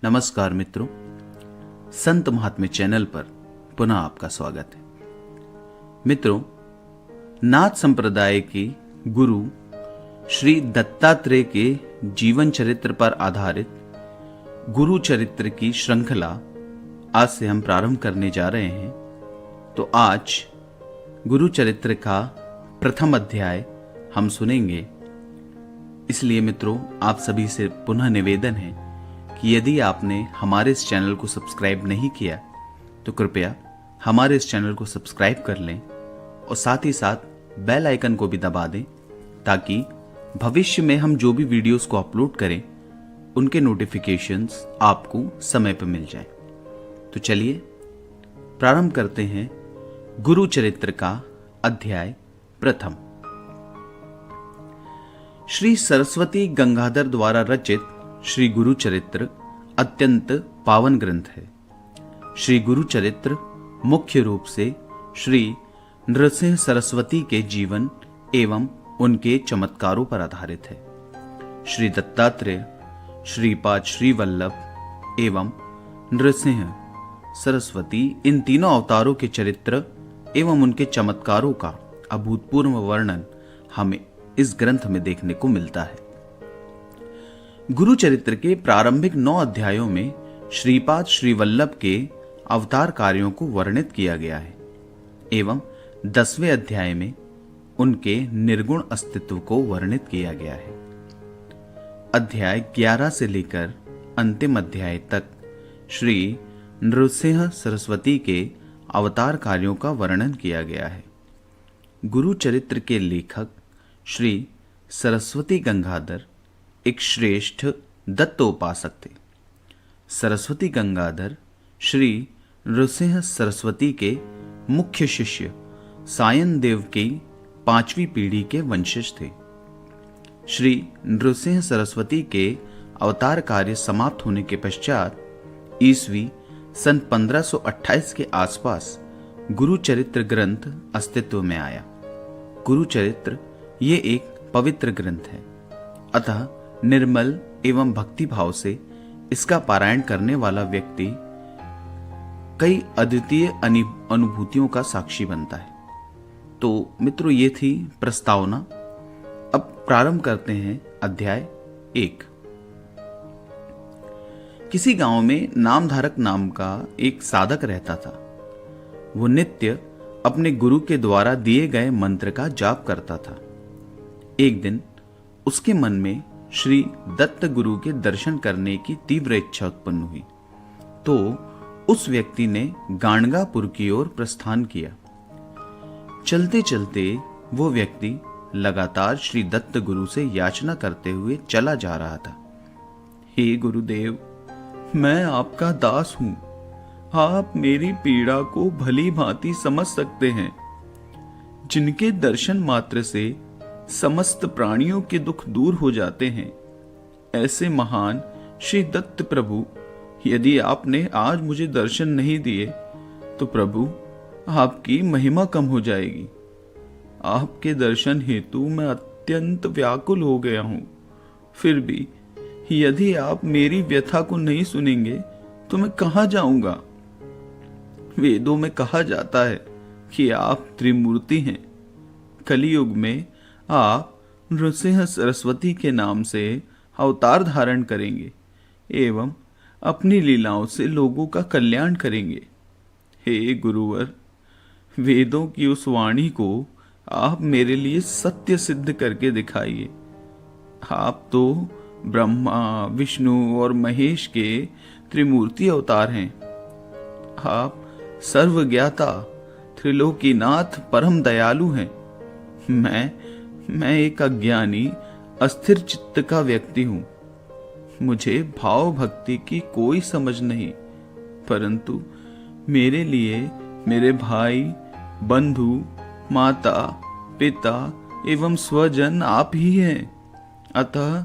नमस्कार मित्रों, संत महात्म्य चैनल पर पुनः आपका स्वागत है। मित्रों, नाथ संप्रदाय के गुरु श्री दत्तात्रेय के जीवन चरित्र पर आधारित गुरु चरित्र की श्रृंखला आज से हम प्रारंभ करने जा रहे हैं। तो आज गुरु चरित्र का प्रथम अध्याय हम सुनेंगे। इसलिए मित्रों, आप सभी से पुनः निवेदन है कि यदि आपने हमारे इस चैनल को सब्सक्राइब नहीं किया तो कृपया हमारे इस चैनल को सब्सक्राइब कर लें और साथ ही साथ बेल आइकन को भी दबा दें ताकि भविष्य में हम जो भी वीडियोस को अपलोड करें उनके नोटिफिकेशंस आपको समय पर मिल जाएं। तो चलिए प्रारंभ करते हैं गुरु चरित्र का अध्याय प्रथम। श्री सरस्वती गंगाधर द्वारा रचित श्री गुरु चरित्र अत्यंत पावन ग्रंथ है। श्री गुरु चरित्र मुख्य रूप से श्री नृसिंह सरस्वती के जीवन एवं उनके चमत्कारों पर आधारित है। श्री दत्तात्रेय, श्रीपाद श्री वल्लभ एवं नृसिंह सरस्वती इन तीनों अवतारों के चरित्र एवं उनके चमत्कारों का अभूतपूर्व वर्णन हमें इस ग्रंथ में देखने को मिलता है। गुरु चरित्र के प्रारंभिक 9 अध्यायों में श्रीपाद श्री वल्लभ के अवतार कार्यों को वर्णित किया गया है एवं 10वें अध्याय में उनके निर्गुण अस्तित्व को वर्णित किया गया है। अध्याय 11 से लेकर अंतिम अध्याय तक श्री नृसिंह सरस्वती के अवतार कार्यों का वर्णन किया गया है। गुरु चरित्र के लेखक श्री सरस्वती गंगाधर एक श्रेष्ठ दत्तोपासक थे। सरस्वती गंगाधर श्री नृसिंह सरस्वती के मुख्य शिष्य सायन देव की 5वीं पीढ़ी के वंशज थे। श्री नृसिंह सरस्वती के अवतार कार्य समाप्त होने के पश्चात ईस्वी सन 1528 के आसपास गुरु चरित्र ग्रंथ अस्तित्व में आया। गुरु चरित्र ये एक पवित्र ग्रंथ है, अतः निर्मल एवं भक्ति भाव से इसका पारायण करने वाला व्यक्ति कई अद्वितीय अनुभूतियों का साक्षी बनता है। तो मित्रों, ये थी प्रस्तावना। अब प्रारंभ करते हैं अध्याय 1। किसी गांव में नामधारक नाम का एक साधक रहता था। वो नित्य अपने गुरु के द्वारा दिए गए मंत्र का जाप करता था। एक दिन उसके मन में श्री दत्त गुरु के दर्शन करने की तीव्र इच्छा उत्पन्न हुई, तो उस व्यक्ति ने गाणगापुर की ओर प्रस्थान किया। चलते चलते वो व्यक्ति लगातार श्री दत्त गुरु से याचना करते हुए चला जा रहा था। हे गुरुदेव, मैं आपका दास हूं। आप मेरी पीड़ा को भली भांति समझ सकते हैं, जिनके दर्शन मात्र से समस्त प्राणियों के दुख दूर हो जाते हैं। ऐसे महान श्री दत्त प्रभु, यदि आपने आज मुझे दर्शन नहीं दिए तो प्रभु आपकी महिमा कम हो जाएगी। आपके दर्शन हेतु मैं अत्यंत व्याकुल हो गया हूं। फिर भी यदि आप मेरी व्यथा को नहीं सुनेंगे तो मैं कहां जाऊंगा। वेदों में कहा जाता है कि आप त्रिमूर्ति हैं। कलियुग में आप नृसिंह सरस्वती के नाम से अवतार धारण करेंगे एवं अपनी लीलाओं से लोगों का कल्याण करेंगे। हे गुरुवर, वेदों की उस वाणी को आप मेरे लिए सत्य सिद्ध करके दिखाइए। आप तो ब्रह्मा, विष्णु और महेश के त्रिमूर्ति अवतार हैं। आप सर्वज्ञाता, त्रिलोकीनाथ, परम दयालु हैं। मैं एक अज्ञानी, अस्थिर चित्त का व्यक्ति हूं। मुझे भाव भक्ति की कोई समझ नहीं, परंतु मेरे लिए मेरे भाई, बंधु, माता, पिता एवं स्वजन आप ही हैं। अतः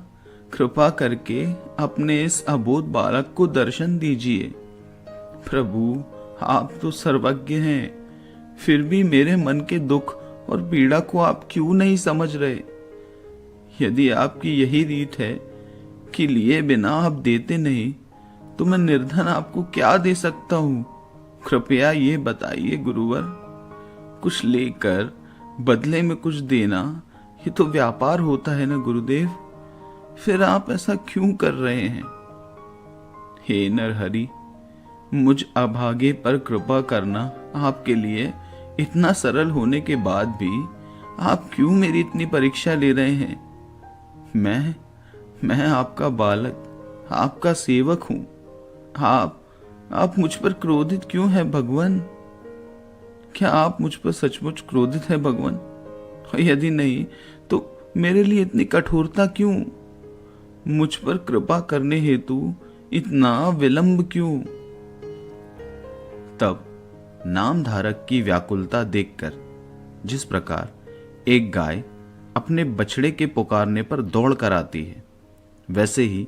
कृपा करके अपने इस अबोध बालक को दर्शन दीजिए। प्रभु, आप तो सर्वज्ञ हैं, फिर भी मेरे मन के दुख और पीड़ा को आप क्यों नहीं समझ रहे। यदि आपकी यही रीत है कि लिए बिना आप देते नहीं, तो मैं निर्धन आपको क्या दे सकता हूं? कृपया ये बताइए गुरुवर। कुछ लेकर बदले में कुछ देना, ये तो व्यापार होता है ना गुरुदेव। फिर आप ऐसा क्यों कर रहे हैं? हे नरहरि, मुझ अभागे पर कृपा करना आपके लिए इतना सरल होने के बाद भी आप क्यों मेरी इतनी परीक्षा ले रहे हैं? मैं आपका बालक, आपका सेवक हूं। आप मुझ पर क्रोधित क्यों हैं भगवान? क्या आप मुझ पर सचमुच क्रोधित हैं भगवान? और यदि नहीं तो मेरे लिए इतनी कठोरता क्यों? मुझ पर कृपा करने हेतु इतना विलंब क्यों? तब नामधारक की व्याकुलता देखकर, जिस प्रकार एक गाय अपने बछड़े के पुकारने पर दौड़ कर आती है, वैसे ही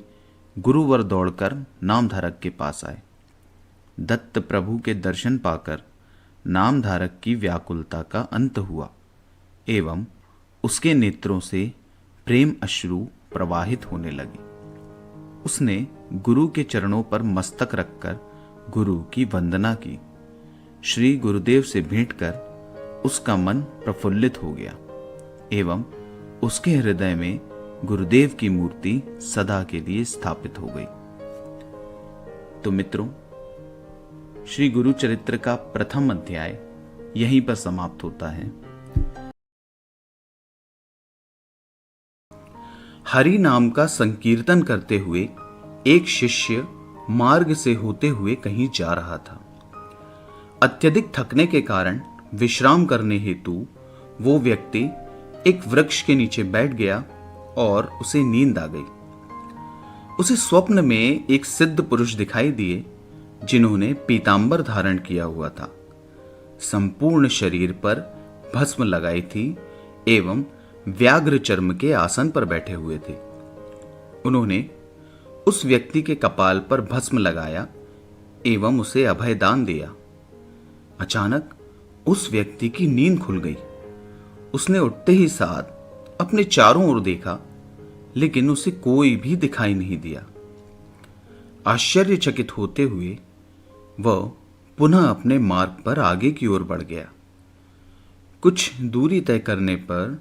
गुरुवर दौड़कर नामधारक के पास आए। दत्त प्रभु के दर्शन पाकर नामधारक की व्याकुलता का अंत हुआ एवं उसके नेत्रों से प्रेम अश्रु प्रवाहित होने लगे। उसने गुरु के चरणों पर मस्तक रखकर गुरु की वंदना की। श्री गुरुदेव से भेंट कर उसका मन प्रफुल्लित हो गया एवं उसके हृदय में गुरुदेव की मूर्ति सदा के लिए स्थापित हो गई। तो मित्रों, श्री गुरु चरित्र का प्रथम अध्याय यहीं पर समाप्त होता है। हरि नाम का संकीर्तन करते हुए एक शिष्य मार्ग से होते हुए कहीं जा रहा था। अत्यधिक थकने के कारण विश्राम करने हेतु वो व्यक्ति एक वृक्ष के नीचे बैठ गया और उसे नींद आ गई। उसे स्वप्न में एक सिद्ध पुरुष दिखाई दिए जिन्होंने पीतांबर धारण किया हुआ था, संपूर्ण शरीर पर भस्म लगाई थी एवं व्याघ्र चर्म के आसन पर बैठे हुए थे। उन्होंने उस व्यक्ति के कपाल पर भस्म लगाया एवं उसे अभयदान दिया। अचानक उस व्यक्ति की नींद खुल गई। उसने उठते ही साथ अपने चारों ओर देखा, लेकिन उसे कोई भी दिखाई नहीं दिया। आश्चर्यचकित होते हुए वह पुनः अपने मार्ग पर आगे की ओर बढ़ गया। कुछ दूरी तय करने पर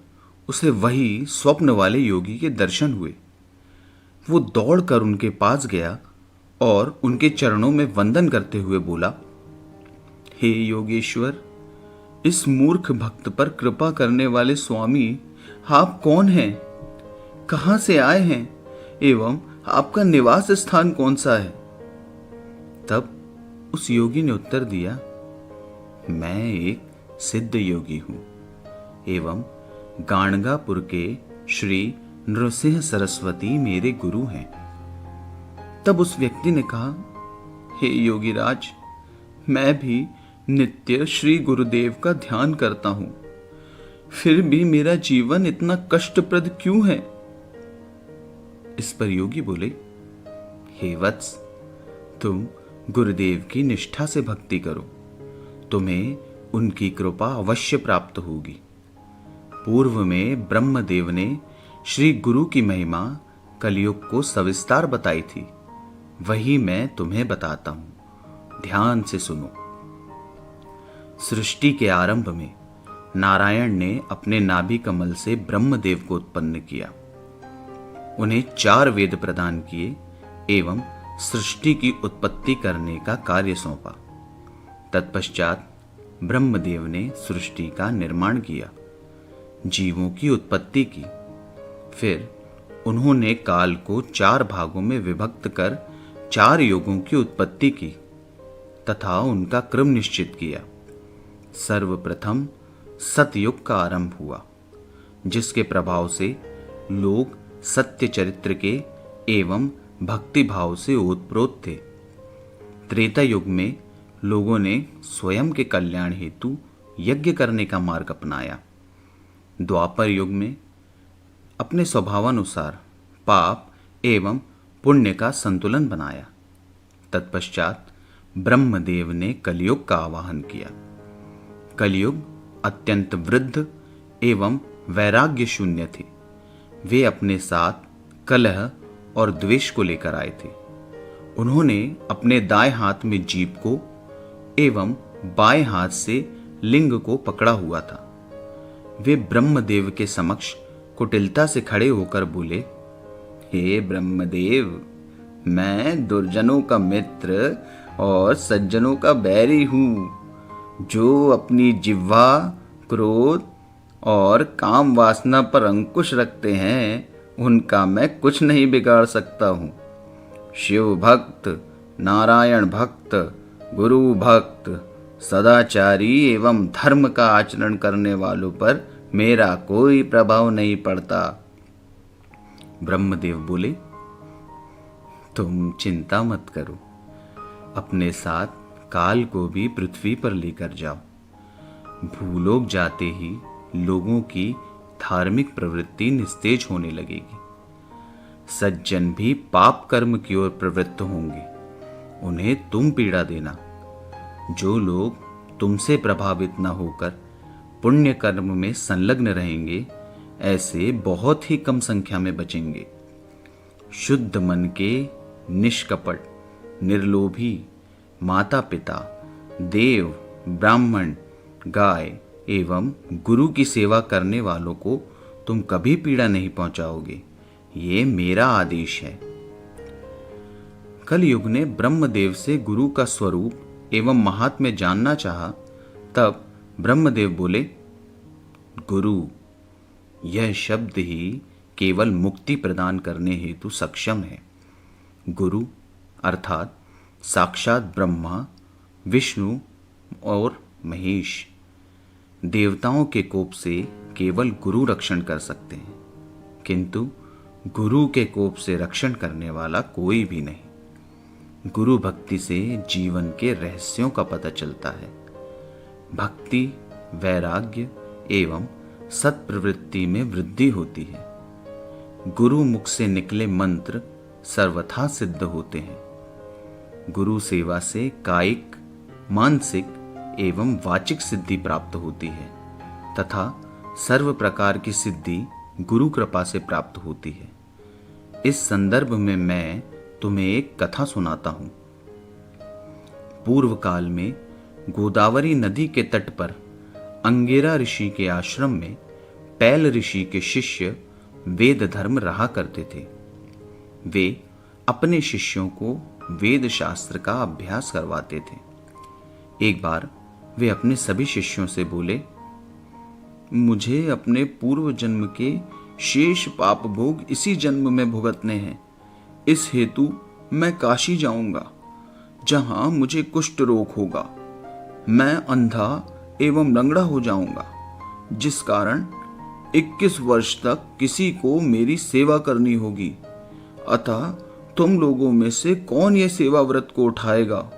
उसे वही स्वप्न वाले योगी के दर्शन हुए। वो दौड़कर उनके पास गया और उनके चरणों में वंदन करते हुए बोला, हे योगेश्वर, इस मूर्ख भक्त पर कृपा करने वाले स्वामी, आप कौन हैं? कहां से आए हैं एवं आपका निवास स्थान कौन सा है? तब उस योगी ने उत्तर दिया, मैं एक सिद्ध योगी हूं एवं गाणगापुर के श्री नृसिंह सरस्वती मेरे गुरु हैं। तब उस व्यक्ति ने कहा, हे योगीराज, मैं भी नित्य श्री गुरुदेव का ध्यान करता हूं, फिर भी मेरा जीवन इतना कष्टप्रद क्यों है? इस पर योगी बोले, हे वत्स, तुम गुरुदेव की निष्ठा से भक्ति करो, तुम्हें उनकी कृपा अवश्य प्राप्त होगी। पूर्व में ब्रह्मदेव ने श्री गुरु की महिमा कलयुग को सविस्तार बताई थी, वही मैं तुम्हें बताता हूं, ध्यान से सुनो। सृष्टि के आरंभ में नारायण ने अपने नाभि कमल से ब्रह्मदेव को उत्पन्न किया, उन्हें 4 वेद प्रदान किए एवं सृष्टि की उत्पत्ति करने का कार्य सौंपा। तत्पश्चात ब्रह्मदेव ने सृष्टि का निर्माण किया, जीवों की उत्पत्ति की। फिर उन्होंने काल को 4 भागों में विभक्त कर 4 युगों की उत्पत्ति की तथा उनका क्रम निश्चित किया। सर्वप्रथम सतयुग का आरंभ हुआ, जिसके प्रभाव से लोग सत्य चरित्र के एवं भक्ति भाव से ओतप्रोत थे। त्रेता युग में लोगों ने स्वयं के कल्याण हेतु यज्ञ करने का मार्ग अपनाया। द्वापर युग में अपने स्वभावानुसार पाप एवं पुण्य का संतुलन बनाया। तत्पश्चात ब्रह्मदेव ने कलयुग का आवाहन किया। कलयुग अत्यंत वृद्ध एवं वैराग्य शून्य थे। वे अपने साथ कलह और द्वेष को लेकर आए थे। उन्होंने अपने दाएं हाथ में जीभ को एवं बाएं हाथ से लिंग को पकड़ा हुआ था। वे ब्रह्मदेव के समक्ष कुटिलता से खड़े होकर बोले, हे ब्रह्मदेव, मैं दुर्जनों का मित्र और सज्जनों का बैरी हूं। जो अपनी जिह्वा, क्रोध और काम वासना पर अंकुश रखते हैं, उनका मैं कुछ नहीं बिगाड़ सकता हूं। शिव भक्त, नारायण भक्त, गुरु भक्त, सदाचारी एवं धर्म का आचरण करने वालों पर मेरा कोई प्रभाव नहीं पड़ता। ब्रह्मदेव बोले, तुम चिंता मत करो, अपने साथ काल को भी पृथ्वी पर लेकर जाओ। भूलोक जाते ही लोगों की धार्मिक प्रवृत्ति निस्तेज होने लगेगी। सज्जन भी पाप कर्म की ओर प्रवृत्त होंगे, उन्हें तुम पीड़ा देना। जो लोग तुमसे प्रभावित न होकर पुण्य कर्म में संलग्न रहेंगे, ऐसे बहुत ही कम संख्या में बचेंगे। शुद्ध मन के, निष्कपट, निर्लोभी, माता पिता, देव, ब्राह्मण, गाय एवं गुरु की सेवा करने वालों को तुम कभी पीड़ा नहीं पहुंचाओगे। ये मेरा आदेश है। कलयुग ने ब्रह्मदेव से गुरु का स्वरूप एवं महात्म्य जानना चाहा, तब ब्रह्मदेव बोले, गुरु, यह शब्द ही केवल मुक्ति प्रदान करने हेतु सक्षम है। गुरु अर्थात साक्षात ब्रह्मा, विष्णु और महेश। देवताओं के कोप से केवल गुरु रक्षण कर सकते हैं, किंतु गुरु के कोप से रक्षण करने वाला कोई भी नहीं। गुरु भक्ति से जीवन के रहस्यों का पता चलता है। भक्ति, वैराग्य एवं सत्प्रवृत्ति में वृद्धि होती है। गुरु मुख से निकले मंत्र सर्वथा सिद्ध होते हैं। गुरु सेवा से कायिक, मानसिक एवं वाचिक सिद्धि प्राप्त होती है तथा सर्व प्रकार की सिद्धि गुरु कृपा से प्राप्त होती है। इस संदर्भ में मैं तुम्हें एक कथा सुनाता हूं। पूर्व काल में गोदावरी नदी के तट पर अंगिरा ऋषि के आश्रम में पैल ऋषि के शिष्य वेद धर्म रहा करते थे। वे अपने शिष्यों को वेद शास्त्र का अभ्यास करवाते थे। एक बार वे अपने सभी शिष्यों से बोले, मुझे अपने पूर्व जन्म के शेष पाप भोग इसी जन्म में भुगतने हैं। इस हेतु मैं काशी जाऊंगा, जहां मुझे कुष्ठ रोग होगा। मैं अंधा एवं लंगड़ा हो जाऊंगा, जिस कारण 21 वर्ष तक किसी को मेरी सेवा करनी होगी। अतः तुम लोगों में से कौन ये सेवा व्रत को उठाएगा?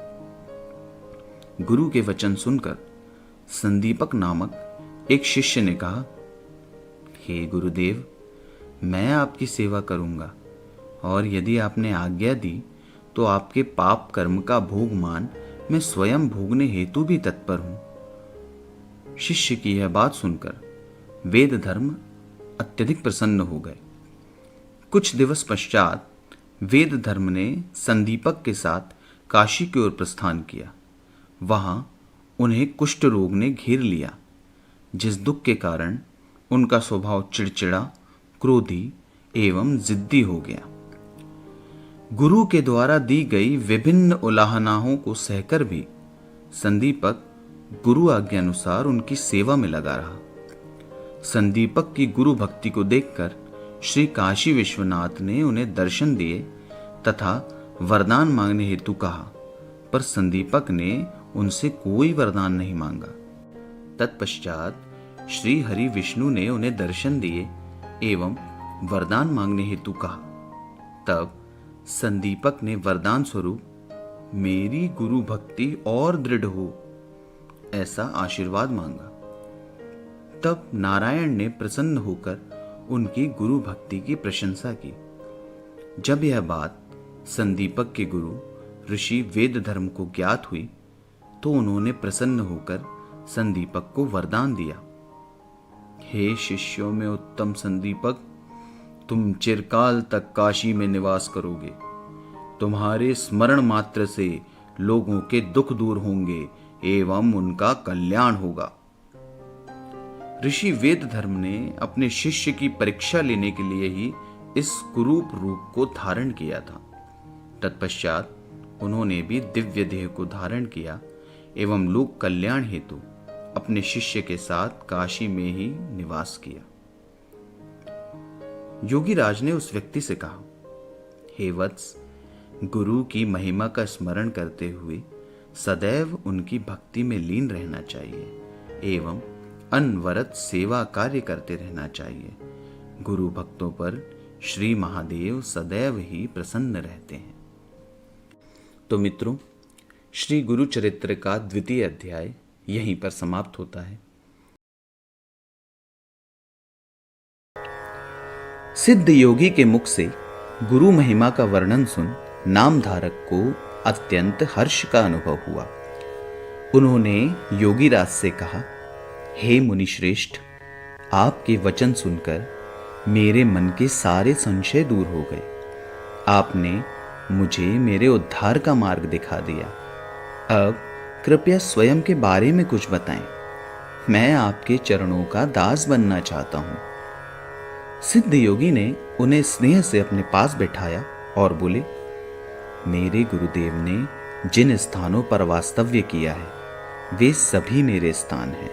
गुरु के वचन सुनकर संदीपक नामक एक शिष्य ने कहा, हे गुरुदेव, मैं आपकी सेवा करूंगा और यदि आपने आज्ञा दी तो आपके पाप कर्म का भोगमान मैं स्वयं भोगने हेतु भी तत्पर हूं। शिष्य की यह बात सुनकर वेद धर्म अत्यधिक प्रसन्न हो गए। कुछ दिवस पश्चात वेद धर्म ने संदीपक के साथ काशी की ओर प्रस्थान किया। वहां उन्हें कुष्ठ रोग ने घेर लिया, जिस दुख के कारण उनका स्वभाव चिड़चिड़ा, क्रोधी एवं जिद्दी हो गया। गुरु के द्वारा दी गई विभिन्न उलाहनाओं को सहकर भी संदीपक गुरु आज्ञानुसार उनकी सेवा में लगा रहा। संदीपक की गुरु भक्ति को देखकर श्री काशी विश्वनाथ ने उन्हें दर्शन दिए तथा वरदान मांगने हेतु कहा, पर संदीपक ने उनसे कोई वरदान नहीं मांगा। तत्पश्चात श्री हरि विष्णु ने उन्हें दर्शन दिए एवं वरदान मांगने हेतु कहा। तब संदीपक ने वरदान स्वरूप मेरी गुरु भक्ति और दृढ़ हो, ऐसा आशीर्वाद मांगा। तब नारायण ने प्रसन्न होकर उनकी गुरु भक्ति की प्रशंसा की। जब यह बात संदीपक के गुरु ऋषि वेद धर्म को ज्ञात हुई तो उन्होंने प्रसन्न होकर संदीपक को वरदान दिया, हे शिष्यों में उत्तम संदीपक, तुम चिरकाल तक काशी में निवास करोगे। तुम्हारे स्मरण मात्र से लोगों के दुख दूर होंगे एवं उनका कल्याण होगा। ऋषि वेदधर्म ने अपने शिष्य की परीक्षा लेने के लिए ही इस कुरूप रूप को धारण किया था। तत्पश्चात उन्होंने भी दिव्य देह को धारण किया एवं लोक कल्याण हेतु अपने शिष्य के साथ काशी में ही निवास किया। योगी राज ने उस व्यक्ति से कहा, हे वत्स, गुरु की महिमा का स्मरण करते हुए सदैव उनकी भक्ति में लीन रहना चाहिए एवं अनवरत सेवा कार्य करते रहना चाहिए। गुरु भक्तों पर श्री महादेव सदैव ही प्रसन्न रहते हैं। तो मित्रों, श्री गुरु चरित्र का द्वितीय अध्याय यहीं पर समाप्त होता है। सिद्ध योगी के मुख से गुरु महिमा का वर्णन सुन नामधारक को अत्यंत हर्ष का अनुभव हुआ। उन्होंने योगीराज से कहा, हे मुनिश्रेष्ठ, आपके वचन सुनकर मेरे मन के सारे संशय दूर हो गए। आपने मुझे मेरे उद्धार का मार्ग दिखा दिया। अब कृपया स्वयं के बारे में कुछ बताएं। मैं आपके चरणों का दास बनना चाहता हूं। सिद्ध योगी ने उन्हें स्नेह से अपने पास बैठाया और बोले, मेरे गुरुदेव ने जिन स्थानों पर वास्तव्य किया है वे सभी मेरे स्थान हैं।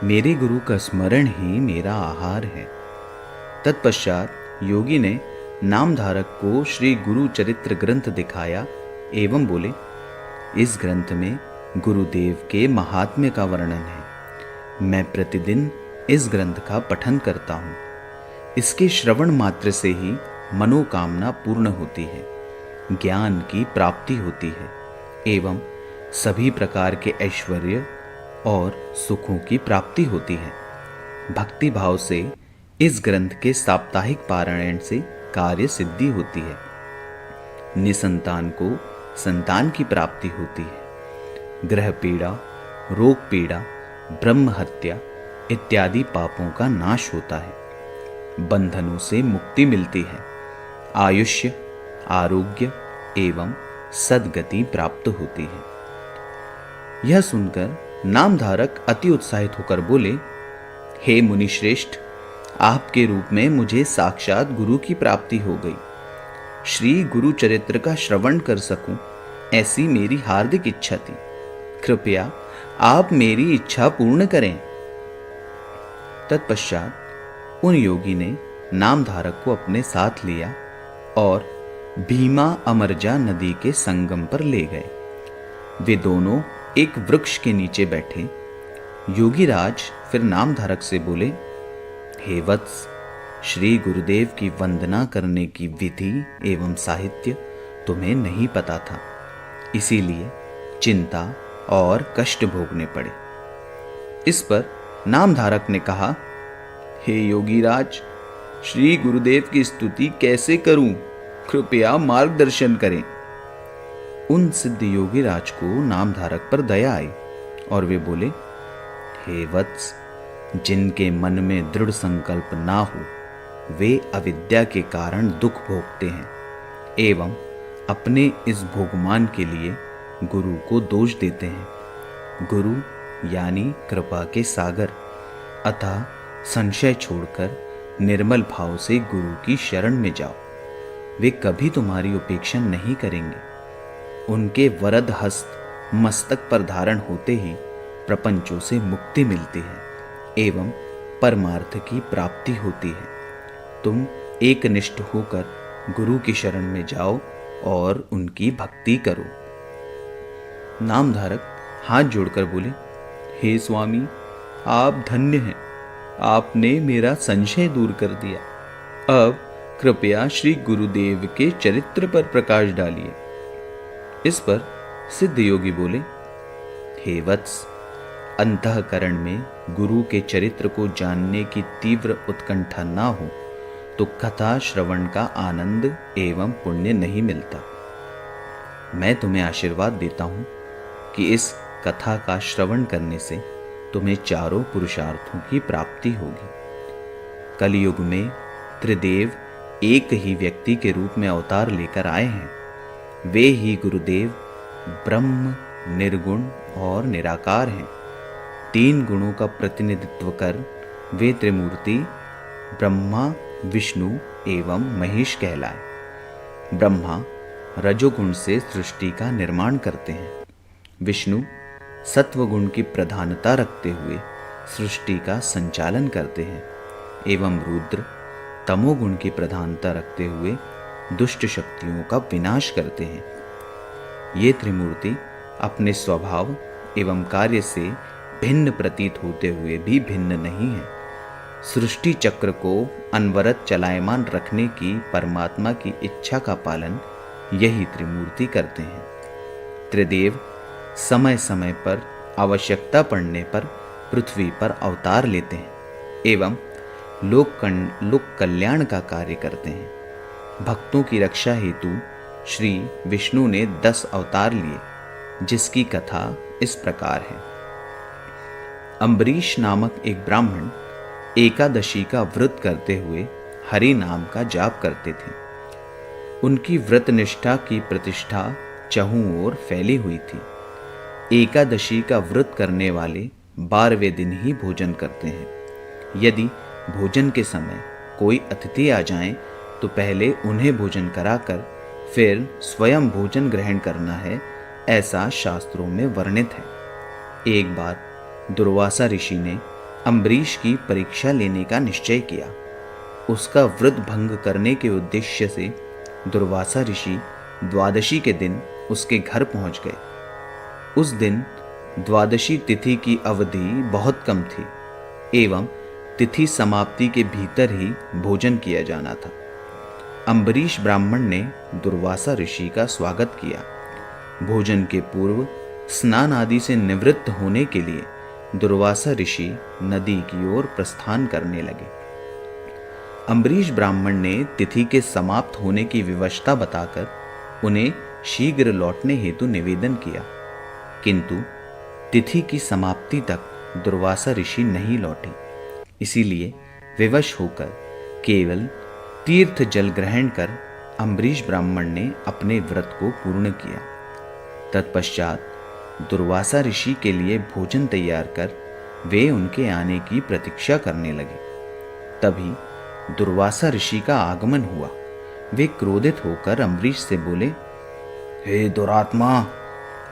मेरे गुरु का स्मरण ही मेरा आहार है। तत्पश्चात योगी ने नामधारक को श्री गुरु चरित्र ग्रंथ दिखाया एवं बोले, इस ग्रंथ में गुरुदेव के महात्म्य का वर्णन है। मैं प्रतिदिन इस ग्रंथ का पठन करता हूँ। इसके श्रवण मात्र से ही मनोकामना पूर्ण होती है, ज्ञान की प्राप्ति होती है एवं सभी प्रकार के ऐश्वर्य और सुखों की प्राप्ति होती है। भक्ति भाव से इस ग्रंथ के साप्ताहिक पारायण से कार्य सिद्धि होती है। निसंतान को संतान की प्राप्ति होती है। ग्रह पीड़ा, रोग पीड़ा, ब्रह्म हत्या इत्यादि पापों का नाश होता है। बंधनों से मुक्ति मिलती है। आयुष्य, आरोग्य एवं सद्गति प्राप्त होती है। यह सुनकर नामधारक अति उत्साहित होकर बोले, हे मुनिश्रेष्ठ, आपके रूप में मुझे साक्षात गुरु की प्राप्ति हो गई। श्री गुरु चरित्र का श्रवण कर सकूं, ऐसी मेरी हार्दिक इच्छा थी। कृपया आप मेरी इच्छा पूर्ण करें। तत्पश्चात उन योगी ने नामधारक को अपने साथ लिया और भीमा अमरजा नदी के संगम पर ले गए। वे दोनों एक वृक्ष के नीचे बैठे। योगीराज फिर नामधारक से बोले, हे वत्स, श्री गुरुदेव की वंदना करने की विधि एवं साहित्य तुम्हें नहीं पता था, इसीलिए चिंता और कष्ट भोगने पड़े। इस पर नामधारक ने कहा, हे योगीराज, श्री गुरुदेव की स्तुति कैसे करूं? कृपया मार्गदर्शन करें। उन सिद्ध योगीराज को नामधारक पर दया आई और वे बोले, हे वत्स, जिनके मन में दृढ़ संकल्प ना हो वे अविद्या के कारण दुख भोगते हैं एवं अपने इस भोगमान के लिए गुरु को दोष देते हैं। गुरु यानी कृपा के सागर, अतः संशय छोड़कर निर्मल भाव से गुरु की शरण में जाओ। वे कभी तुम्हारी उपेक्षा नहीं करेंगे। उनके वरद हस्त मस्तक पर धारण होते ही प्रपंचों से मुक्ति मिलती है एवं परमार्थ की प्राप्ति होती है। तुम एकनिष्ठ होकर गुरु की शरण में जाओ और उनकी भक्ति करो। नामधारक हाथ जोड़कर बोले, हे स्वामी, आप धन्य हैं। आपने मेरा संशय दूर कर दिया। अब कृपया श्री गुरुदेव के चरित्र पर प्रकाश डालिए। इस पर सिद्ध योगी बोले, हे वत्स, अंतःकरण में गुरु के चरित्र को जानने की तीव्र उत्कंठा ना हो तो कथा श्रवण का आनंद एवं पुण्य नहीं मिलता। मैं तुम्हें आशीर्वाद देता हूं कि इस कथा का श्रवण करने से तुम्हें चारों पुरुषार्थों की प्राप्ति होगी। कलयुग में त्रिदेव एक ही व्यक्ति के रूप में अवतार लेकर आए हैं। वे ही गुरुदेव ब्रह्म, निर्गुण और निराकार हैं। 3 गुणों का प्रतिनिधित्व कर वे त्रिमूर्ति ब्रह्मा, विष्णु एवं महेश कहलाए। ब्रह्मा रजोगुण से सृष्टि का निर्माण करते हैं। विष्णु सत्वगुण की प्रधानता रखते हुए सृष्टि का संचालन करते हैं एवं रुद्र तमोगुण की प्रधानता रखते हुए दुष्ट शक्तियों का विनाश करते हैं। ये त्रिमूर्ति अपने स्वभाव एवं कार्य से भिन्न प्रतीत होते हुए भी भिन्न नहीं है। सृष्टि चक्र को अनवरत चलायमान रखने की परमात्मा की इच्छा का पालन यही त्रिमूर्ति करते हैं। त्रिदेव समय समय पर आवश्यकता पड़ने पर पृथ्वी पर अवतार लेते हैं एवं लोक कल्याण का कार्य करते हैं। भक्तों की रक्षा हेतु श्री विष्णु ने 10 अवतार लिए, जिसकी कथा इस प्रकार है। अम्बरीश नामक एक ब्राह्मण एकादशी का व्रत करते हुए हरि नाम का जाप करते थे। उनकी व्रत निष्ठा की प्रतिष्ठा चहुं ओर फैली हुई थी। एकादशी का व्रत करने वाले 12वें दिन ही भोजन करते हैं। यदि भोजन के समय कोई अतिथि आ जाएं, तो पहले उन्हें भोजन कराकर फिर स्वयं भोजन ग्रहण करना है, ऐसा शास्त्रों में वर्णित है। एक बार दुर्वासा ऋषि ने अम्बरीश की परीक्षा लेने का निश्चय किया। उसका व्रत भंग करने के उद्देश्य से दुर्वासा ऋषि द्वादशी के दिन उसके घर पहुंच गए। उस दिन द्वादशी तिथि की अवधि बहुत कम थी एवं तिथि समाप्ति के भीतर ही भोजन किया जाना था। अम्बरीश ब्राह्मण ने दुर्वासा ऋषि का स्वागत किया। भोजन के पूर्व स्नान आदि से निवृत्त होने के लिए दुर्वासा ऋषि नदी की ओर प्रस्थान करने लगे। अम्बरीश ब्राह्मण ने तिथि के समाप्त होने की विवशता बताकर उन्हें शीघ्र लौटने हेतु निवेदन किया, किंतु तिथि की समाप्ति तक दुर्वासा ऋषि नहीं लौटे। इसीलिए विवश होकर केवल तीर्थ जल ग्रहण कर अम्बरीश ब्राह्मण ने अपने व्रत को पूर्ण किया। तत्पश्चात दुर्वासा ऋषि के लिए भोजन तैयार कर वे उनके आने की प्रतीक्षा करने लगे। तभी दुर्वासा ऋषि का आगमन हुआ। वे क्रोधित होकर अम्बरीश से बोले, हे दुरात्मा,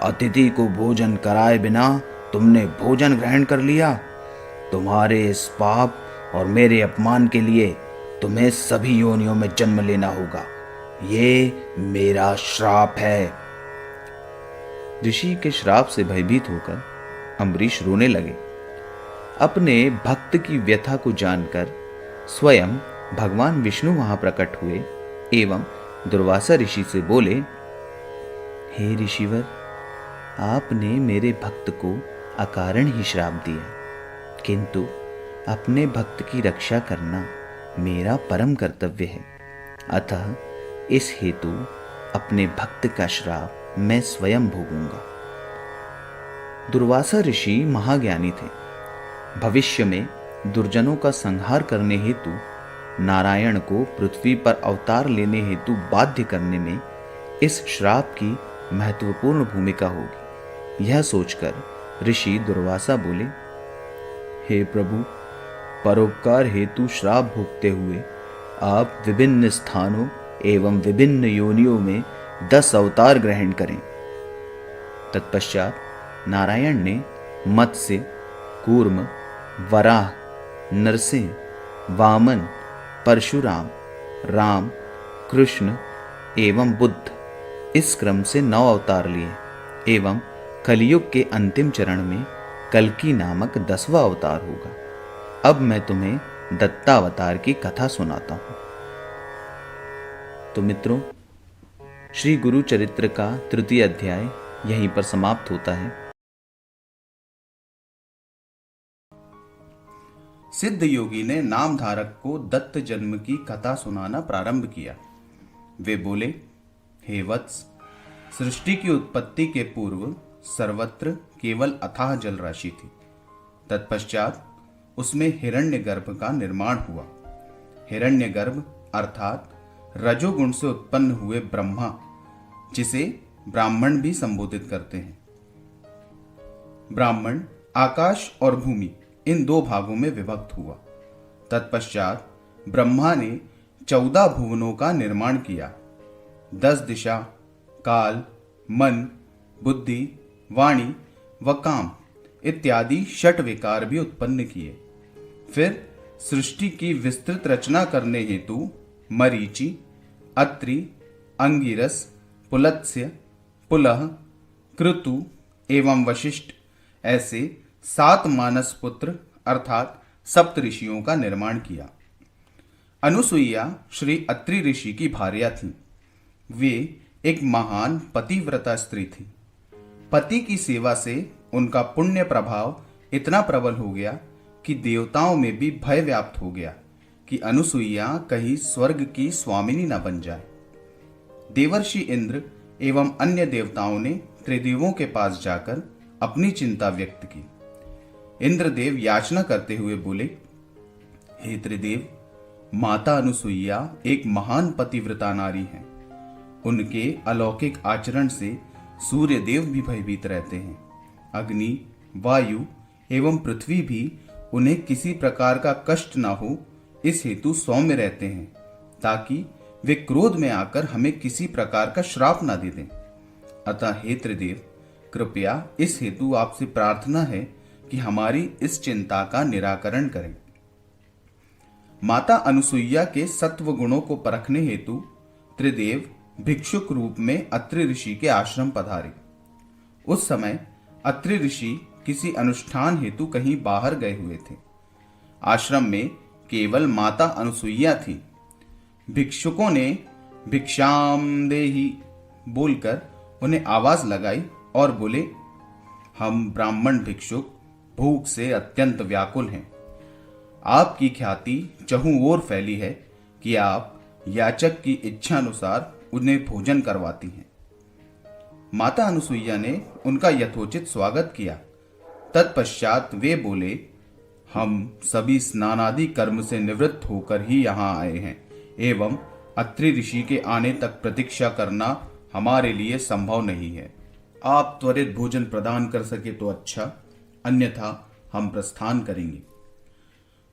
अतिथि को भोजन कराए बिना तुमने भोजन ग्रहण कर लिया। तुम्हारे इस पाप और मेरे अपमान के लिए तुम्हें सभी योनियों में जन्म लेना होगा। ये मेरा श्राप है। ऋषि के श्राप से भयभीत होकर अम्बरीश रोने लगे। अपने भक्त की व्यथा को जानकर स्वयं भगवान विष्णु वहां प्रकट हुए एवं दुर्वासा ऋषि से बोले, हे ऋषिवर, आपने मेरे भक्त को अकारण ही श्राप दिया, किंतु अपने भक्त की रक्षा करना मेरा परम कर्तव्य है। अतः इस हेतु अपने भक्त का श्राप मैं स्वयं भोगूंगा। दुर्वासा ऋषि महाज्ञानी थे। भविष्य में दुर्जनों का संहार करने हेतु नारायण को पृथ्वी पर अवतार लेने हेतु बाध्य करने में इस श्राप की महत्वपूर्ण भूमिका होगी। यह सोचकर ऋषि दुर्वासा बोले, हे प्रभु, परोपकार हेतु श्राप भोगते हुए आप विभिन्न स्थानों एवं विभिन्न योनियों में 10 अवतार ग्रहण करें। तत्पश्चात नारायण ने मत्स्य, कूर्म, वराह, नरसिंह, वामन, परशुराम, राम, कृष्ण एवं बुद्ध इस क्रम से 9 अवतार लिए एवं कलयुग के अंतिम चरण में कल्कि नामक 10वां अवतार होगा। अब मैं तुम्हें दत्तावतार की कथा सुनाता हूं। तो मित्रों, श्री गुरु चरित्र का 3य अध्याय यहीं पर समाप्त होता है। सिद्ध योगी ने नामधारक को दत्त जन्म की कथा सुनाना प्रारंभ किया। वे बोले, हे वत्स, सृष्टि की उत्पत्ति के पूर्व सर्वत्र केवल अथाह जल राशि थी। तत्पश्चात उसमें हिरण्यगर्भ का निर्माण हुआ। हिरण्यगर्भ अर्थात रजोगुण से उत्पन्न हुए ब्रह्मा, जिसे ब्राह्मण भी संबोधित करते हैं। ब्राह्मण आकाश और भूमि इन दो भागों में विभक्त हुआ। तत्पश्चात ब्रह्मा ने 14 भुवनों का निर्माण किया। 10 दिशा, काल, मन, बुद्धि, वाणी व काम इत्यादि षट विकार भी उत्पन्न किए। फिर सृष्टि की विस्तृत रचना करने हेतु मरीचि, अत्रि, अंगिरस, पुलत्स्य, पुलह, क्रतु एवं वशिष्ठ ऐसे 7 मानस पुत्र अर्थात सप्त ऋषियों का निर्माण किया। अनुसुईया श्री अत्रि ऋषि की भार्या थी। वे एक महान पतिव्रता स्त्री थी। पति की सेवा से उनका पुण्य प्रभाव इतना प्रबल हो गया कि देवताओं में भी भय व्याप्त हो गया कि अनुसुईया कहीं स्वर्ग की स्वामिनी न बन जाए। देवर्षि इंद्र एवं अन्य देवताओं ने त्रिदेवों के पास जाकर अपनी चिंता व्यक्त की। इंद्रदेव याचना करते हुए बोले, हे त्रिदेव, माता अनुसुईया एक महान पतिव्रता नारी हैं। उनके अलौकिक आचरण से सूर्य देव भी भयभीत रहते हैं। अग्नि, वायु एवं पृथ्वी भी उन्हें किसी प्रकार का कष्ट न हो, इस हेतु सौम्य रहते हैं, ताकि वे क्रोध में आकर हमें किसी प्रकार का श्राप न दे दें। अतः हे त्रिदेव, कृपया इस हेतु आपसे प्रार्थना है कि हमारी इस चिंता का निराकरण करें। माता अनुसुईया के सत्व गुणों को परखने हेतु त्रिदेव भिक्षुक रूप में अत्रि ऋषि के आश्रम पधारे। उस समय अत्रि ऋषि किसी अनुष्ठान हेतु कहीं बाहर गए हुए थे। आश्रम में केवल माता अनुसुईया थी। भिक्षुकों ने भिक्षाम देहि बोलकर उन्हें आवाज लगाई और बोले, हम ब्राह्मण भिक्षुक भूख से अत्यंत व्याकुल हैं। आपकी ख्याति चहुं ओर फैली है कि आप याचक की इच्छा अनुसार उन्हें भोजन करवाती हैं। माता अनुसुईया ने उनका यथोचित स्वागत किया। तत्पश्चात वे बोले, हम सभी स्नानादि कर्म से निवृत्त होकर ही यहाँ आए हैं एवं अत्रि ऋषि के आने तक प्रतीक्षा करना हमारे लिए संभव नहीं है। आप त्वरित भोजन प्रदान कर सके तो अच्छा, अन्यथा हम प्रस्थान करेंगे।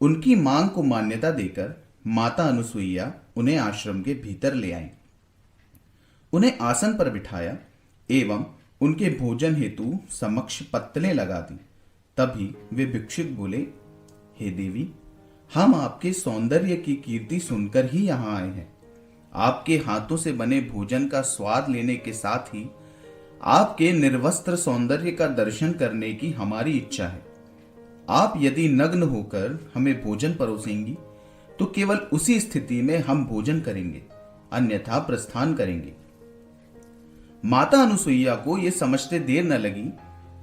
उनकी मांग को मान्यता देकर माता अनुसुईया उन्हें आश्रम के भीतर ले आई। उन्हें आसन पर बिठाया एवं उनके भोजन हेतु समक्ष पत्तलें लगा दी। तभी वे भिक्षुक बोले, हे देवी, हम आपके सौंदर्य की कीर्ति सुनकर ही यहाँ आए हैं। आपके हाथों से बने भोजन का स्वाद लेने के साथ ही आपके निर्वस्त्र सौंदर्य का दर्शन करने की हमारी इच्छा है। आप यदि नग्न होकर हमें भोजन परोसेंगी तो केवल उसी स्थिति में हम भोजन करेंगे, अन्यथा प्रस्थान करेंगे। माता अनुसुईया को यह समझते देर न लगी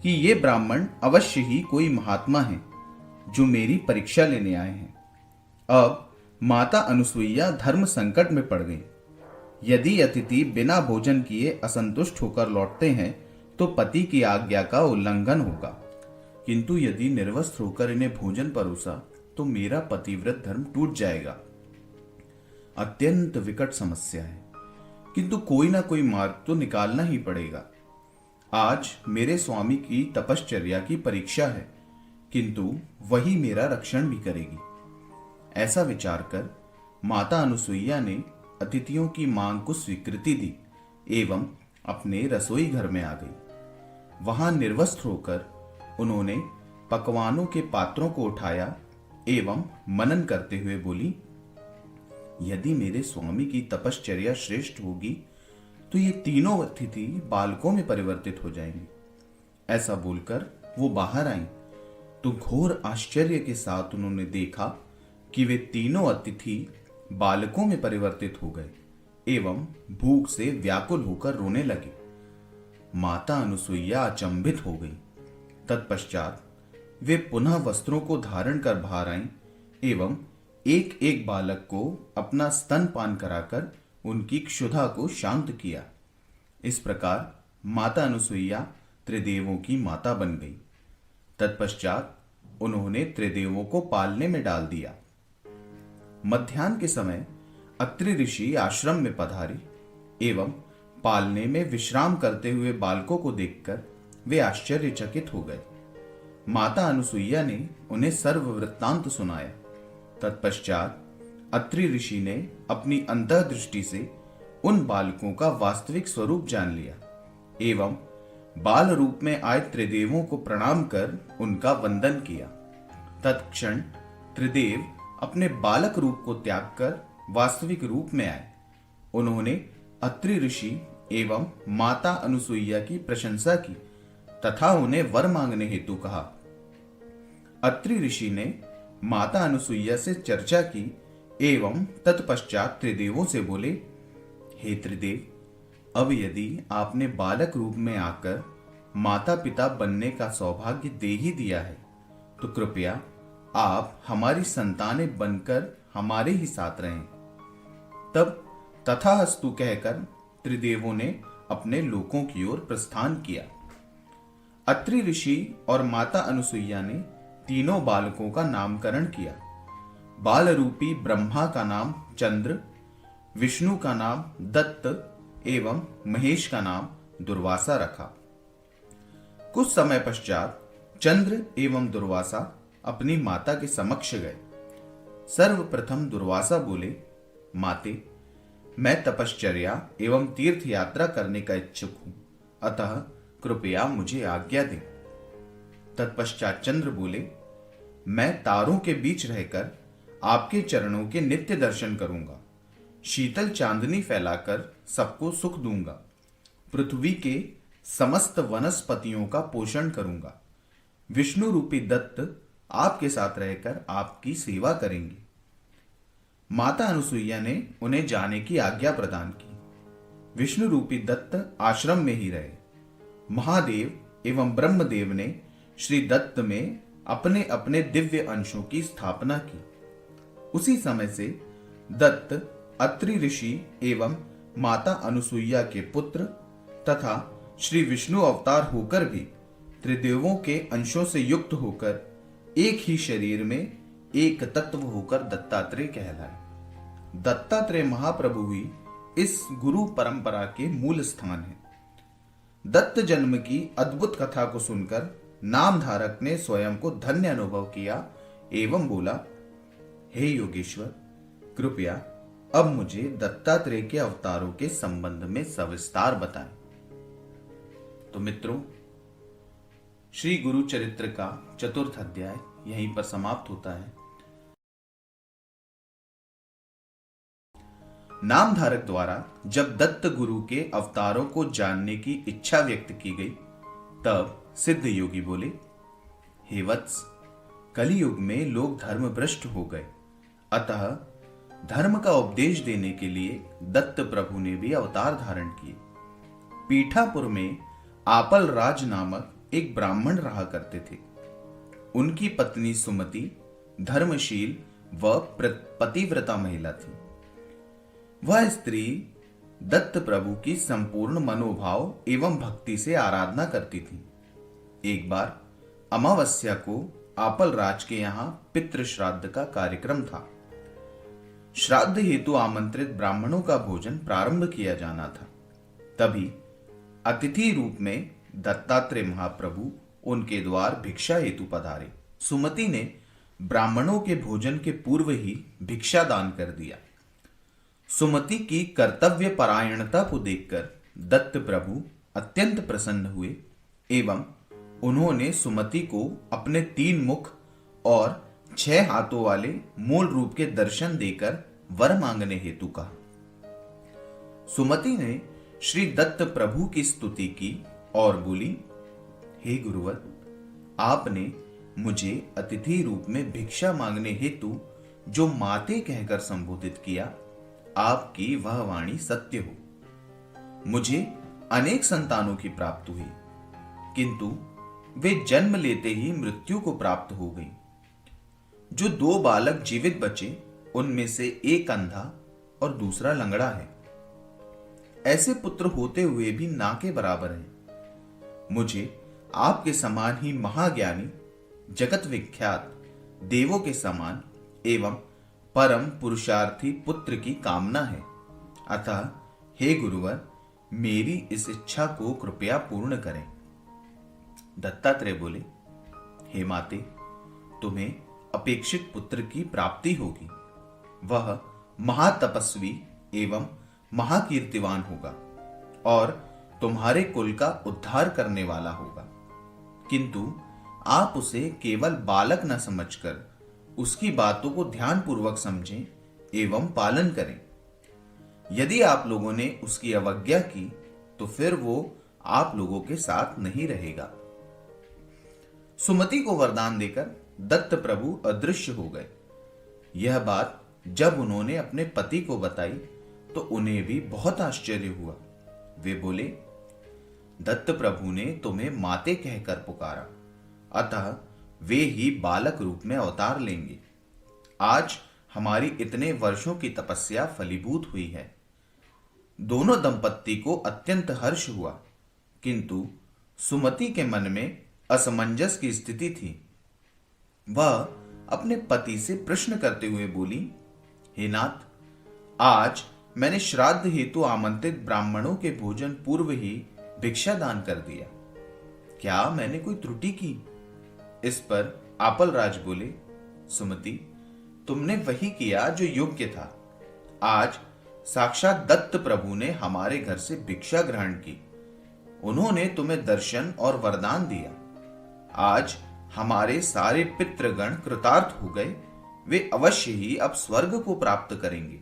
कि ये ब्राह्मण अवश्य ही कोई महात्मा है जो मेरी परीक्षा लेने आए हैं। अब माता अनुसुईया धर्म संकट में पड़ गई। यदि अतिथि बिना भोजन किए असंतुष्ट होकर लौटते हैं तो पति की आज्ञा का उल्लंघन होगा, किंतु यदि निर्वस्त्र होकर इन्हें भोजन परोसा तो मेरा पतिव्रत धर्म टूट जाएगा। अत्यंत विकट समस्या है, किंतु कोई ना कोई मार्ग तो निकालना ही पड़ेगा। आज मेरे स्वामी की तपश्चर्या की परीक्षा है, किंतु वही मेरा रक्षण भी करेगी। ऐसा विचार कर माता अनुसुईया ने अतिथियों की मांग को स्वीकृति दी एवं अपने रसोई घर में आ गई। वहां निर्वस्त्र होकर उन्होंने पकवानों के पात्रों को उठाया एवं मनन करते हुए बोली, यदि मेरे स्वामी की तपश्चर्या श्रेष्ठ होगी तो ये तीनों अतिथि बालकों में परिवर्तित हो जाएंगे। ऐसा बोलकर वो बाहर आई तो घोर आश्चर्य के साथ उन्होंने देखा कि वे तीनों अतिथि बालकों में परिवर्तित हो गए एवं भूख से व्याकुल होकर रोने लगे। माता अनुसुईया अचंभित हो गई। तत्पश्चात वे पुनः वस्त्रों को धारण कर बाहर आईं एवं एक एक बालक को अपना स्तनपान कराकर उनकी क्षुधा को शांत किया। इस प्रकार माता अनुसुईया त्रिदेवों की माता बन गई। तत्पश्चात उन्होंने त्रिदेवों को पालने में डाल दिया। मध्याह्न के समय अत्रि ऋषि आश्रम में पधारे एवं पालने में विश्राम करते हुए बालकों को देखकर वे आश्चर्यचकित हो गए। माता अनुसुईया ने उन्हें सर्व वृत्तांत सुनाया। तत्पश्चात अत्रि ऋषि ने अपनी अंतर्दृष्टि से उन बालकों का वास्तविक स्वरूप जान लिया एवं बाल रूप में आए त्रिदेवों को प्रणाम कर उनका वंदन किया। तत्क्षण त्रिदेव अपने बालक रूप को त्याग कर वास्तविक रूप में आए। उन्होंने अत्रि ऋषि एवं माता अनुसुईया की प्रशंसा की तथा उन्हें वर मांगने हेतु कहा। अत्रि ऋषि ने माता अनुसुईया से चर्चा की एवं तत्पश्चात त्रिदेवों से बोले, हे त्रिदेव, अब यदि आपने बालक रूप में आकर माता पिता बनने का सौभाग्य दे ही दिया है तो कृपया आप हमारी संतानें बनकर हमारे ही साथ रहें। तब तथास्तु कहकर त्रिदेवों ने अपने लोकों की ओर प्रस्थान किया। अत्रि ऋषि और माता अनुसुईया ने तीनों बालकों का नामकरण किया। बाल रूपी ब्रह्मा का नाम चंद्र, विष्णु का नाम दत्त एवं महेश का नाम दुर्वासा रखा। कुछ समय पश्चात चंद्र एवं दुर्वासा अपनी माता के समक्ष गए। सर्वप्रथम दुर्वासा बोले, माते, मैं तपश्चर्या एवं तीर्थ यात्रा करने का इच्छुक हूं, अतः कृपया मुझे आज्ञा दें। तत्पश्चात चंद्र बोले, मैं तारों के बीच रहकर आपके चरणों के नित्य दर्शन करूंगा, शीतल चांदनी फैलाकर सबको सुख दूंगा, पृथ्वी के समस्त वनस्पतियों का पोषण करूंगा। विष्णु रूपी दत्त आपके साथ रहकर आपकी सेवा करेंगे। माता अनुसुईया ने उन्हें जाने की आज्ञा प्रदान की। विष्णु रूपी दत्त आश्रम में ही रहे। महादेव एवं ब्रह्मदेव ने श्री दत्त में अपने अपने दिव्य अंशों की स्थापना की। उसी समय से दत्त अत्रि ऋषि एवं माता अनुसुईया के पुत्र तथा श्री विष्णु अवतार होकर भी त्रिदेवों के अंशों से युक्त होकर एक ही शरीर में एक तत्व होकर दत्तात्रेय कहलाए। दत्तात्रेय महाप्रभु ही इस गुरु परंपरा के मूल स्थान है। दत्त जन्म की अद्भुत कथा को सुनकर नामधारक ने स्वयं को धन्य अनुभव किया एवं बोला, हे योगेश्वर, कृपया अब मुझे दत्तात्रेय के अवतारों के संबंध में सविस्तार बताएं। तो मित्रों, श्री गुरु चरित्र का चतुर्थ अध्याय यहीं पर समाप्त होता है। नामधारक द्वारा जब दत्त गुरु के अवतारों को जानने की इच्छा व्यक्त की गई, तब सिद्ध योगी बोले, हे वत्स, कलियुग में लोग धर्म भ्रष्ट हो गए, अतः धर्म का उपदेश देने के लिए दत्त प्रभु ने भी अवतार धारण किए। पीठापुर में आपल राज नामक एक ब्राह्मण रहा करते थे। उनकी पत्नी सुमति धर्मशील व पतिव्रता महिला थी। वह स्त्री दत्त प्रभु की संपूर्ण मनोभाव एवं भक्ति से आराधना करती थी। एक बार अमावस्या को आपल राज के यहां पितृ श्राद्ध का कार्यक्रम था। श्राद्ध हेतु आमंत्रित ब्राह्मणों का भोजन प्रारंभ किया जाना था। तभी अतिथि रूप में दत्तात्रेय महाप्रभु उनके द्वार भिक्षा हेतु पधारे। सुमति ने ब्राह्मणों के भोजन के पूर्व ही भिक्षा दान कर दिया। सुमति की कर्तव्य परायणता को देखकर दत्त प्रभु अत्यंत प्रसन्न हुए एवं उन्होंने सुमति को अपने 3 मुख और 6 हाथों वाले मूल रूप के दर्शन देकर वर मांगने हेतु कहा। सुमति ने श्री दत्त प्रभु की स्तुति की और बोली, हे गुरुवर, आपने मुझे अतिथि रूप में भिक्षा मांगने हेतु जो माते कहकर संबोधित किया, आपकी वह वाणी सत्य हो। मुझे अनेक संतानों की प्राप्ति हुई, किंतु वे जन्म लेते ही मृत्यु को प्राप्त हो गई। जो 2 बालक जीवित बचे, उनमें से एक अंधा और दूसरा लंगड़ा है। ऐसे पुत्र होते हुए भी ना के बराबर हैं। मुझे आपके समान ही महाज्ञानी, जगत विख्यात देवों के समान एवं परम पुरुषार्थी पुत्र की कामना है। अतः हे गुरुवर, मेरी इस इच्छा को कृपया पूर्ण करें। दत्तात्रेय बोले, हे माते, तुम्हें अपेक्षित पुत्र की प्राप्ति होगी। वह महातपस्वी एवं महाकीर्तिवान होगा और तुम्हारे कुल का उद्धार करने वाला होगा। किंतु आप उसे केवल बालक न समझकर उसकी बातों को ध्यानपूर्वक समझें एवं पालन करें। यदि आप लोगों ने उसकी अवज्ञा की तो फिर वो आप लोगों के साथ नहीं रहेगा। सुमति को वरदान देकर दत्त प्रभु अदृश्य हो गए। यह बात जब उन्होंने अपने पति को बताई तो उन्हें भी बहुत आश्चर्य हुआ। वे बोले, दत्त प्रभु ने तुम्हें माते कहकर पुकारा, अतः वे ही बालक रूप में अवतार लेंगे। आज हमारी इतने वर्षों की तपस्या फलीभूत हुई है। दोनों दंपत्ति को अत्यंत हर्ष हुआ, किंतु सुमति के मन में असमंजस की स्थिति थी। वह अपने पति से प्रश्न करते हुए बोली, हे नाथ, आज मैंने श्राद्ध हेतु आमंत्रित ब्राह्मणों के भोजन पूर्व ही भिक्षा दान कर दिया। क्या मैंने कोई त्रुटि की? इस पर आपलराज बोले, सुमति, तुमने वही किया जो योग्य था। आज साक्षात दत्त प्रभु ने हमारे घर से भिक्षा ग्रहण की। उन्होंने तुम्हें दर्शन और वरदान दिया। आज हमारे सारे पितृगण कृतार्थ हो गए। वे अवश्य ही अब स्वर्ग को प्राप्त करेंगे।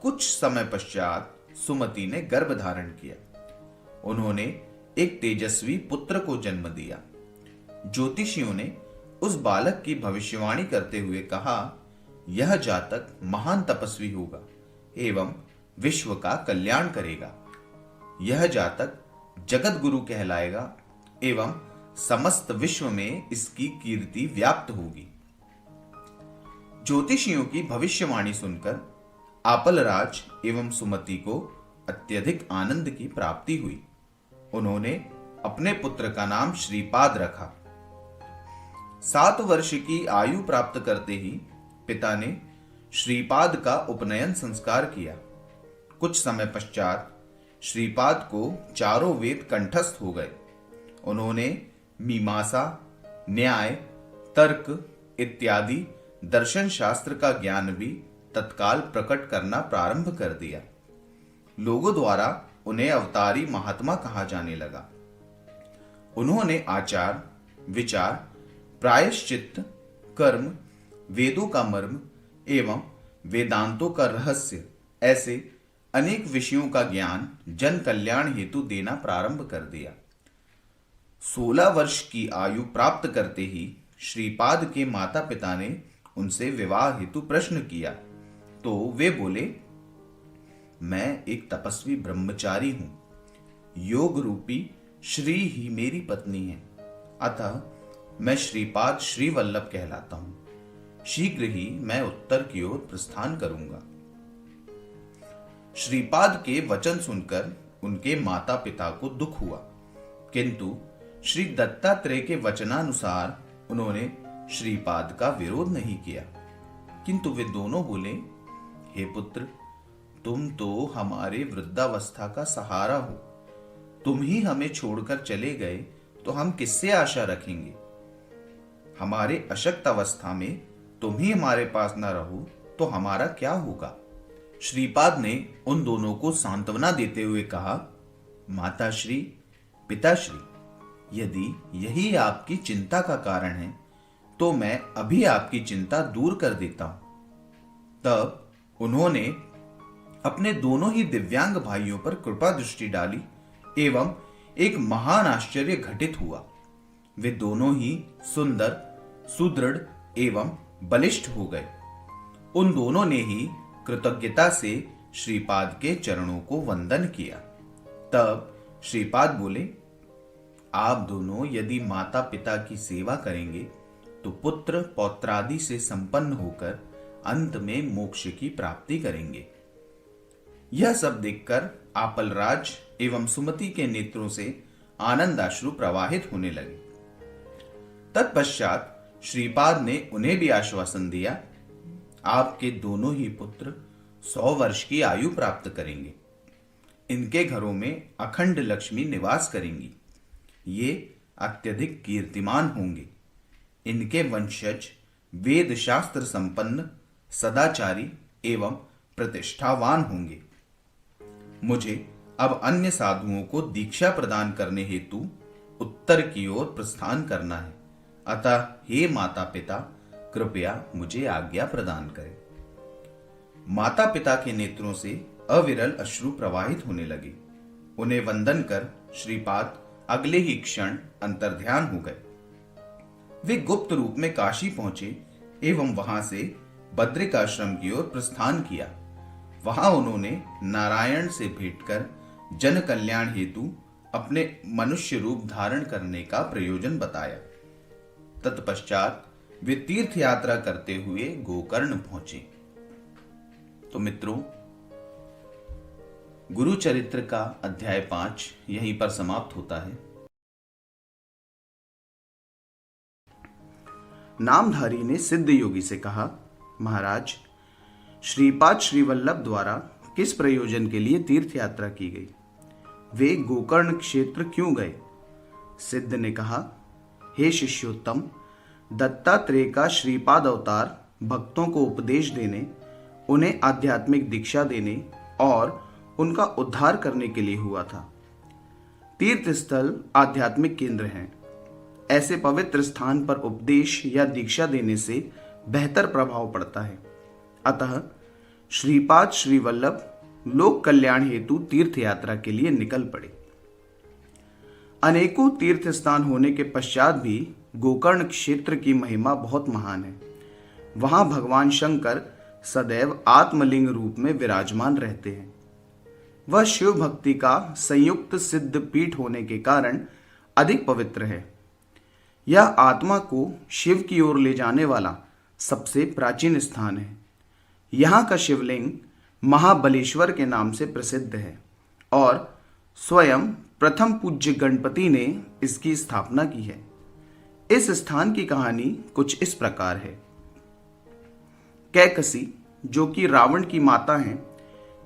कुछ समय पश्चात सुमति ने गर्भ धारण किया। उन्होंने एक तेजस्वी पुत्र को जन्म दिया। ज्योतिषियों ने उस बालक की भविष्यवाणी करते हुए कहा, यह जातक महान तपस्वी होगा एवं विश्व का कल्याण करेगा। यह जातक जगत गुरु कहलाएगा एवं समस्त विश्व में इसकी कीर्ति व्याप्त होगी। ज्योतिषियों की भविष्यवाणी सुनकर आपलराज एवं सुमति को अत्यधिक आनंद की प्राप्ति हुई। उन्होंने अपने पुत्र का नाम श्रीपाद रखा। 7 वर्ष की आयु प्राप्त करते ही पिता ने श्रीपाद का उपनयन संस्कार किया। कुछ समय पश्चात श्रीपाद को चारों वेद कंठस्थ हो गए। उन्होंने मीमांसा, न्याय, तर्क इत्यादि दर्शन शास्त्र का ज्ञान भी तत्काल प्रकट करना प्रारंभ कर दिया। लोगों द्वारा उन्हें अवतारी महात्मा कहा जाने लगा। उन्होंने आचार, विचार, प्रायश्चित्त, कर्म, वेदों का मर्म एवं वेदांतों का रहस्य ऐसे अनेक विषयों का ज्ञान जन कल्याण हेतु देना प्रारंभ कर दिया। 16 वर्ष की आयु प्राप्त करते ही श्रीपाद के माता पिता ने उनसे विवाह हेतु प्रश्न किया तो वे बोले, मैं एक तपस्वी ब्रह्मचारी हूं। योग रूपी श्री ही मेरी पत्नी है। अतः मैं श्रीपाद श्रीवल्लभ कहलाता हूं। शीघ्र ही मैं उत्तर की ओर प्रस्थान करूंगा। श्रीपाद के वचन सुनकर उनके माता पिता को दुख हुआ, किंतु श्री दत्तात्रेय के वचनानुसार उन्होंने श्रीपाद का विरोध नहीं किया। किंतु वे दोनों बोले, हे पुत्र, तुम तो हमारे वृद्धावस्था का सहारा हो। तुम ही हमें छोड़कर चले गए तो हम किससे आशा रखेंगे? हमारे अशक्त अवस्था में तुम ही हमारे पास न रहो तो हमारा क्या होगा? श्रीपाद ने उन दोनों को सांत्वना देते हुए कहा, माताश्री, पिताश्री, यदि यही आपकी चिंता का कारण है तो मैं अभी आपकी चिंता दूर कर देता हूं। तब उन्होंने अपने दोनों ही दिव्यांग भाइयों पर कृपा दृष्टि डाली एवं एक महान आश्चर्य घटित हुआ। वे दोनों ही सुंदर, सुदृढ़ एवं बलिष्ठ हो गए। उन दोनों ने ही कृतज्ञता से श्रीपाद के चरणों को वंदन किया। तब श्रीपाद बोले, आप दोनों यदि माता पिता की सेवा करेंगे तो पुत्र पौत्रादि से संपन्न होकर अंत में मोक्ष की प्राप्ति करेंगे। यह सब देखकर आपलराज एवं सुमति के नेत्रों से आनंदाश्रु प्रवाहित होने लगे। तत्पश्चात श्रीपाद ने उन्हें भी आश्वासन दिया, आपके दोनों ही पुत्र 100 वर्ष की आयु प्राप्त करेंगे। इनके घरों में अखंड लक्ष्मी निवास करेंगी। ये अत्यधिक कीर्तिमान होंगे। इनके वंशज वेद शास्त्र संपन्न, सदाचारी एवं प्रतिष्ठावान होंगे। मुझे अब अन्य साधुओं को दीक्षा प्रदान करने हेतु उत्तर की ओर प्रस्थान करना है। अतः हे माता पिता, कृपया मुझे आज्ञा प्रदान करें। माता पिता के नेत्रों से अविरल अश्रु प्रवाहित होने लगे। उन्हें वंदन कर श्रीपाद अगले ही क्षण अंतर्ध्यान हो गए। वे गुप्त रूप में काशी पहुंचे एवं वहां से बद्रिकाश्रम की ओर प्रस्थान किया। वहां उन्होंने नारायण से भेंट कर जन कल्याण हेतु अपने मनुष्य रूप धारण करने का प्रयोजन बताया। तत्पश्चात वे तीर्थ यात्रा करते हुए गोकर्ण पहुंचे। तो मित्रों, गुरु चरित्र का अध्याय 5 यहीं पर समाप्त होता है। नामधारी ने सिद्ध योगी से कहा, महाराज, श्रीपाद श्रीवल्लभ द्वारा किस प्रयोजन के लिए तीर्थ यात्रा की गई? वे गोकर्ण क्षेत्र क्यों गए? सिद्ध ने कहा, हे शिष्योत्तम, दत्तात्रेय का श्रीपाद अवतार भक्तों को उपदेश देने, उन्हें आध्यात्मिक दीक्षा देने और उनका उद्धार करने के लिए हुआ था। तीर्थ स्थल आध्यात्मिक केंद्र हैं। ऐसे पवित्र स्थान पर उपदेश या दीक्षा देने से बेहतर प्रभाव पड़ता है। अतः श्रीपाद श्रीवल्लभ लोक कल्याण हेतु तीर्थ यात्रा के लिए निकल पड़े। अनेकों तीर्थ स्थान होने के पश्चात भी गोकर्ण क्षेत्र की महिमा बहुत महान है। वहां भगवान शंकर सदैव आत्मलिंग रूप में विराजमान रहते हैं। वह शिव भक्ति का संयुक्त सिद्ध पीठ होने के कारण अधिक पवित्र है। यह आत्मा को शिव की ओर ले जाने वाला सबसे प्राचीन स्थान है। यहाँ का शिवलिंग महाबलेश्वर के नाम से प्रसिद्ध है और स्वयं प्रथम पूज्य गणपति ने इसकी स्थापना की है। इस स्थान की कहानी कुछ इस प्रकार है। कैकसी, जो कि रावण की माता हैं,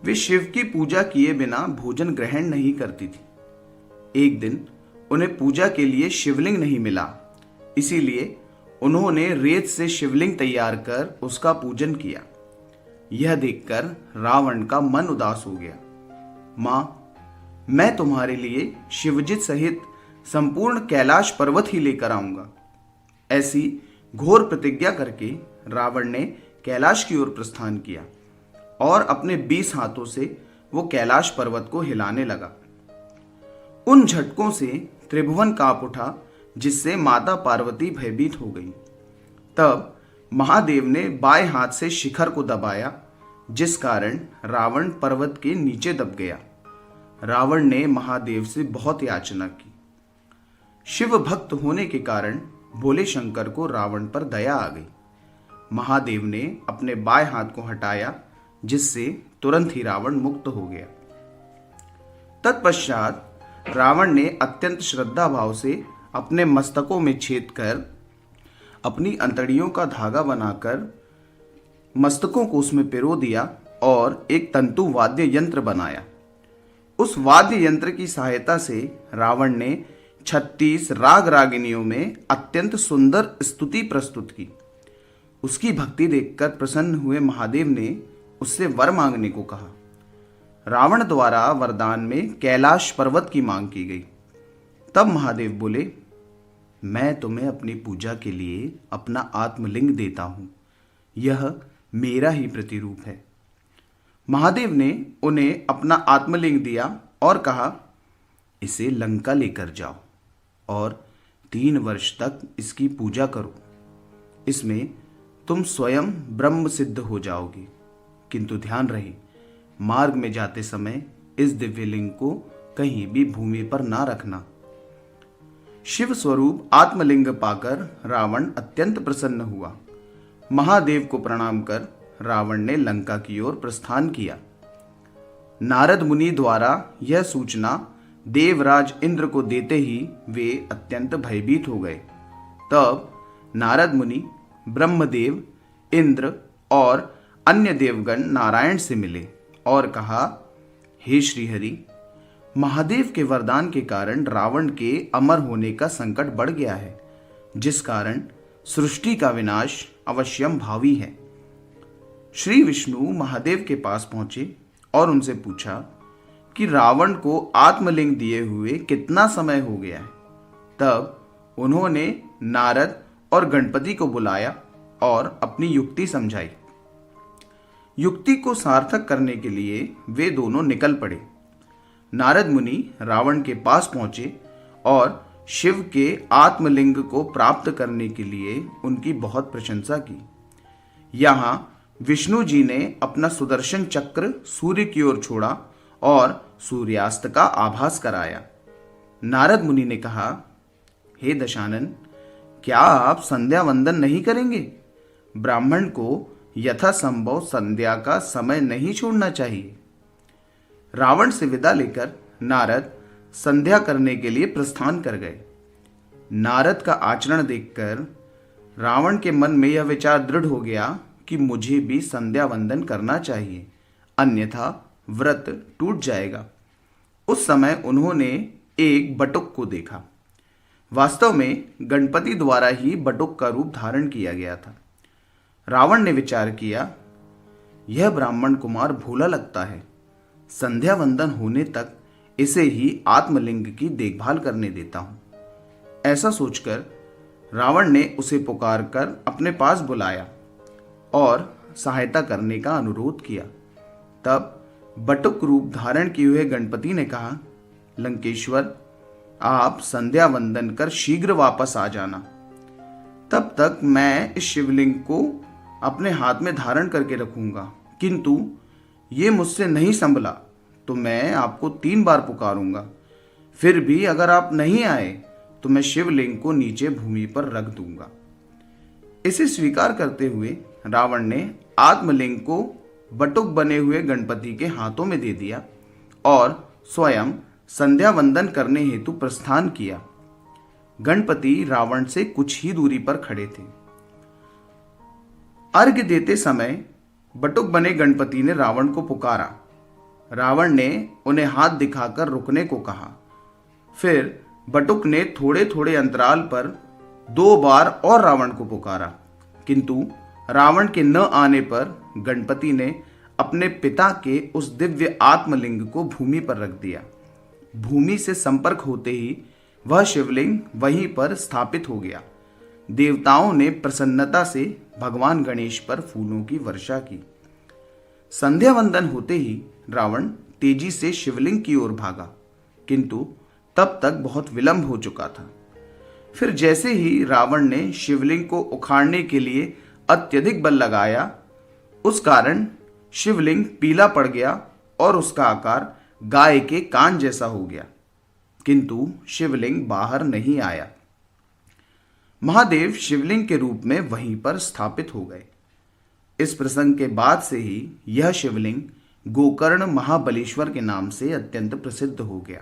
वे शिव की पूजा किए बिना भोजन ग्रहण नहीं करती थी। एक दिन उन्हें पूजा के लिए शिवलिंग नहीं मिला, इसीलिए उन्होंने रेत से शिवलिंग तैयार कर उसका पूजन किया। यह देखकर रावण का मन उदास हो गया। मां, मैं तुम्हारे लिए शिवजित सहित संपूर्ण कैलाश पर्वत ही लेकर आऊंगा। ऐसी घोर प्रतिज्ञा करके रावण ने कैलाश की ओर प्रस्थान किया और अपने 20 हाथों से वो कैलाश पर्वत को हिलाने लगा। उन झटकों से त्रिभुवन कांप उठा, जिससे माता पार्वती भयभीत हो गई। तब महादेव ने बाएं हाथ से शिखर को दबाया, जिस कारण रावण पर्वत के नीचे दब गया। रावण ने महादेव से बहुत याचना की। शिव भक्त होने के कारण भोले शंकर को रावण पर दया आ गई। महादेव ने अपने बाएं हाथ को हटाया, जिससे तुरंत ही रावण मुक्त हो गया। तत्पश्चात रावण ने अत्यंत श्रद्धा भाव से अपने मस्तकों में छेद कर अपनी अंतड़ियों का धागा बनाकर मस्तकों को उसमें पिरो दिया और एक तंतु वाद्य यंत्र बनाया। उस वाद्य यंत्र की सहायता से रावण ने 36 राग रागिनियों में अत्यंत सुंदर स्तुति प्रस्तुत की। उसकी भक्ति देखकर प्रसन्न हुए महादेव ने उससे वर मांगने को कहा। रावण द्वारा वरदान में कैलाश पर्वत की मांग की गई। तब महादेव बोले, मैं तुम्हें अपनी पूजा के लिए अपना आत्मलिंग देता हूं। यह मेरा ही प्रतिरूप है। महादेव ने उन्हें अपना आत्मलिंग दिया और कहा, इसे लंका लेकर जाओ और 3 वर्ष तक इसकी पूजा करो। इसमें तुम स्वयं ब्रह्म सिद्ध हो जाओगे। किंतु ध्यान रहे, मार्ग में जाते समय इस दिव्यलिंग को कहीं भी भूमि पर ना रखना। शिव स्वरूप आत्मलिंग पाकर रावण अत्यंत प्रसन्न हुआ। महादेव को प्रणाम कर रावण ने लंका की ओर प्रस्थान किया। नारद मुनि द्वारा यह सूचना देवराज इंद्र को देते ही वे अत्यंत भयभीत हो गए। तब नारद मुनि, ब्रह्मदेव, इंद्र और अन्य देवगण नारायण से मिले और कहा, हे श्रीहरि, महादेव के वरदान के कारण रावण के अमर होने का संकट बढ़ गया है, जिस कारण सृष्टि का विनाश अवश्यम भावी है। श्री विष्णु महादेव के पास पहुंचे और उनसे पूछा कि रावण को आत्मलिंग दिए हुए कितना समय हो गया है। तब उन्होंने नारद और गणपति को बुलाया और अपनी युक्ति समझाई। युक्ति को सार्थक करने के लिए वे दोनों निकल पड़े। नारद मुनि रावण के पास पहुंचे और शिव के आत्मलिंग को प्राप्त करने के लिए उनकी बहुत प्रशंसा की। यहाँ विष्णु जी ने अपना सुदर्शन चक्र सूर्य की ओर छोड़ा और सूर्यास्त का आभास कराया। नारद मुनि ने कहा, हे दशानन, क्या आप संध्या वंदन नहीं करेंगे? ब्राह्मण को यथासंभव संध्या का समय नहीं छोड़ना चाहिए। रावण से विदा लेकर नारद संध्या करने के लिए प्रस्थान कर गए। नारद का आचरण देखकर रावण के मन में यह विचार दृढ़ हो गया कि मुझे भी संध्या वंदन करना चाहिए, अन्यथा व्रत टूट जाएगा। उस समय उन्होंने एक बटुक को देखा। वास्तव में गणपति द्वारा ही बटुक का रूप धारण किया गया था। रावण ने विचार किया, यह ब्राह्मण कुमार भोला लगता है, संध्या वंदन होने तक इसे ही आत्मलिंग की देखभाल करने देता हूं। ऐसा सोचकर रावण ने उसे पुकारकर अपने पास बुलाया और सहायता करने का अनुरोध किया। तब बटुक रूप धारण किए हुए गणपति ने कहा, लंकेश्वर, आप संध्या वंदन कर शीघ्र वापस आ जाना। तब तक मैं इस शिवलिंग को अपने हाथ में धारण करके रखूंगा, किंतु ये मुझसे नहीं संभला तो मैं आपको 3 बार पुकारूंगा। फिर भी अगर आप नहीं आए तो मैं शिवलिंग को नीचे भूमि पर रख दूंगा। इसे स्वीकार करते हुए रावण ने आत्मलिंग को बटुक बने हुए गणपति के हाथों में दे दिया और स्वयं संध्या वंदन करने हेतु प्रस्थान किया। गणपति रावण से कुछ ही दूरी पर खड़े थे। अर्घ्य देते समय बटुक बने गणपति ने रावण को पुकारा। रावण ने उन्हें हाथ दिखाकर रुकने को कहा। फिर बटुक ने थोड़े थोड़े अंतराल पर 2 बार और रावण को पुकारा, किंतु रावण के न आने पर गणपति ने अपने पिता के उस दिव्य आत्मलिंग को भूमि पर रख दिया। भूमि से संपर्क होते ही वह शिवलिंग वहीं पर स्थापित हो गया। देवताओं ने प्रसन्नता से भगवान गणेश पर फूलों की वर्षा की। संध्या वंदन होते ही रावण तेजी से शिवलिंग की ओर भागा, किंतु तब तक बहुत विलंब हो चुका था। फिर जैसे ही रावण ने शिवलिंग को उखाड़ने के लिए अत्यधिक बल लगाया, उस कारण शिवलिंग पीला पड़ गया और उसका आकार गाय के कान जैसा हो गया, किंतु शिवलिंग बाहर नहीं आया। महादेव शिवलिंग के रूप में वहीं पर स्थापित हो गए। इस प्रसंग के बाद से ही यह शिवलिंग गोकर्ण महाबलेश्वर के नाम से अत्यंत प्रसिद्ध हो गया।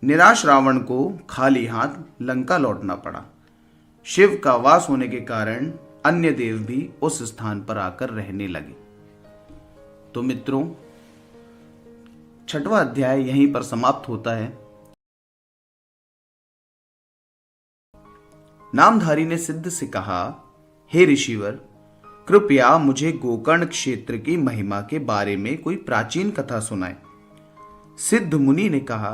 निराश रावण को खाली हाथ लंका लौटना पड़ा। शिव का वास होने के कारण अन्य देव भी उस स्थान पर आकर रहने लगे। तो मित्रों, 6वां अध्याय यहीं पर समाप्त होता है। नामधारी ने सिद्ध से कहा, हे ऋषिवर, कृपया मुझे गोकर्ण क्षेत्र की महिमा के बारे में कोई प्राचीन कथा सुनाए। सिद्ध मुनि ने कहा,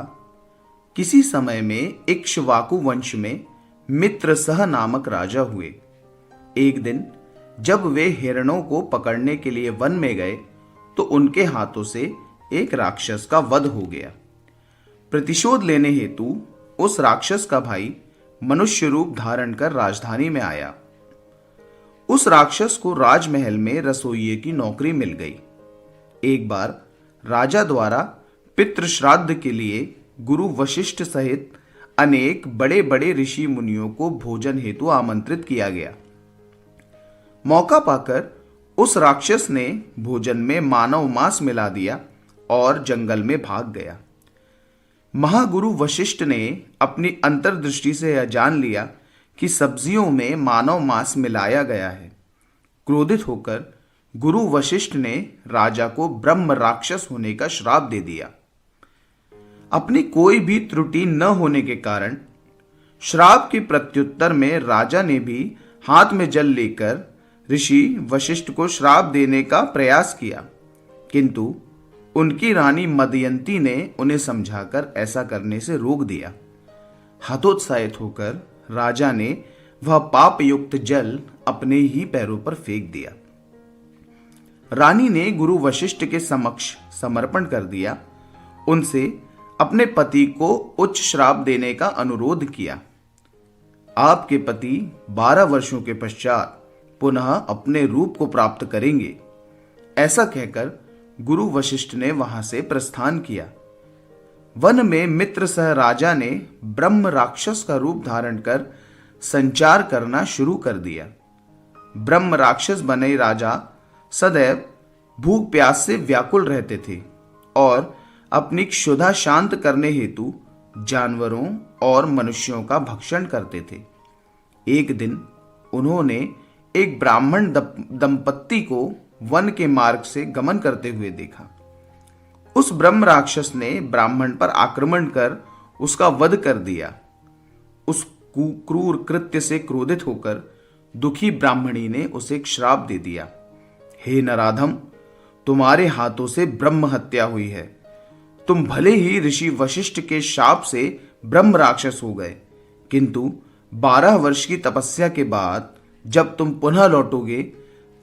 किसी समय में इक्ष्वाकु वंश में मित्रसह नामक राजा हुए। एक दिन जब वे हिरणों को पकड़ने के लिए वन में गए तो उनके हाथों से एक राक्षस का वध हो गया। प्रतिशोध लेने हेतु उस राक्षस का भाई मनुष्य रूप धारण कर राजधानी में आया। उस राक्षस को राजमहल में रसोइये की नौकरी मिल गई। एक बार राजा द्वारा पितृ श्राद्ध के लिए गुरु वशिष्ठ सहित अनेक बड़े बड़े ऋषि मुनियों को भोजन हेतु आमंत्रित किया गया। मौका पाकर उस राक्षस ने भोजन में मानव मांस मिला दिया और जंगल में भाग गया। महागुरु वशिष्ठ ने अपनी अंतर्दृष्टि से यह जान लिया कि सब्जियों में मानव मांस मिलाया गया है। क्रोधित होकर गुरु वशिष्ठ ने राजा को ब्रह्म राक्षस होने का श्राप दे दिया। अपनी कोई भी त्रुटि न होने के कारण श्राप के प्रत्युत्तर में राजा ने भी हाथ में जल लेकर ऋषि वशिष्ठ को श्राप देने का प्रयास किया, किंतु उनकी रानी मदयंती ने उन्हें समझाकर ऐसा करने से रोक दिया। हतोत्साहित होकर राजा ने वह पाप युक्त जल अपने ही पैरों पर फेंक दिया। रानी ने गुरु वशिष्ठ के समक्ष समर्पण कर दिया, उनसे अपने पति को उच्च श्राप देने का अनुरोध किया। आपके पति 12 वर्षों के पश्चात पुनः अपने रूप को प्राप्त करेंगे, ऐसा कहकर गुरु वशिष्ठ ने वहां से प्रस्थान किया। वन में मित्र सह राजा ने ब्रह्म राक्षस का रूप धारण कर संचार करना शुरू कर दिया। ब्रह्म राक्षस बने राजा सदैव भूख प्यास से व्याकुल रहते थे और अपनी क्षुधा शांत करने हेतु जानवरों और मनुष्यों का भक्षण करते थे। एक दिन उन्होंने एक ब्राह्मण दंपत्ति को वन के मार्ग से गमन करते हुए देखा। उस ब्रह्म राक्षस ने ब्राह्मण पर आक्रमण कर उसका वध कर दिया। उस क्रूर कृत्य से क्रोधित होकर दुखी ब्राह्मणी ने उसे एक श्राप दे दिया। हे नराधम, तुम्हारे हाथों से ब्रह्म हत्या हुई है। तुम भले ही ऋषि वशिष्ठ के शाप से ब्रह्म राक्षस हो गए, किंतु 12 वर्ष की तपस्या के बाद जब तुम पुनः लौटोगे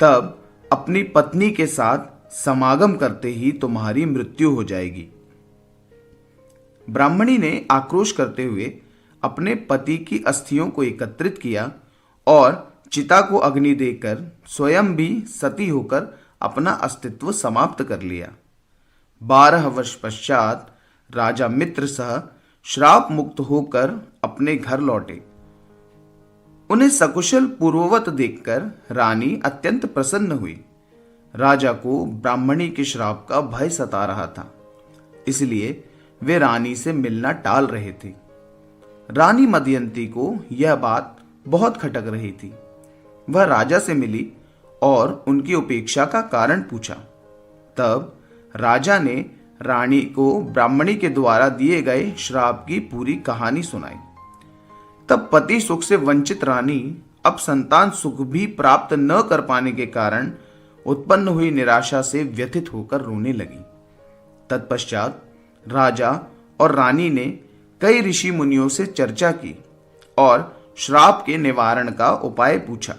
तब अपनी पत्नी के साथ समागम करते ही तुम्हारी मृत्यु हो जाएगी। ब्राह्मणी ने आक्रोश करते हुए अपने पति की अस्थियों को एकत्रित किया और चिता को अग्नि देकर स्वयं भी सती होकर अपना अस्तित्व समाप्त कर लिया। 12 वर्ष पश्चात राजा मित्र सह श्राप मुक्त होकर अपने घर लौटे। उन्हें सकुशल पूर्ववत देखकर रानी अत्यंत प्रसन्न हुई। राजा को ब्राह्मणी के श्राप का भय सता रहा था, इसलिए वे रानी से मिलना टाल रहे थे। रानी मदयंती को यह बात बहुत खटक रही थी। वह राजा से मिली और उनकी उपेक्षा का कारण पूछा। तब राजा ने रानी को ब्राह्मणी के द्वारा दिए गए श्राप की पूरी कहानी सुनाई। तब पति सुख से वंचित रानी अब संतान सुख भी प्राप्त न कर पाने के कारण उत्पन्न हुई निराशा से व्यथित होकर रोने लगी। तत्पश्चात राजा और रानी ने कई ऋषि मुनियों से चर्चा की और श्राप के निवारण का उपाय पूछा।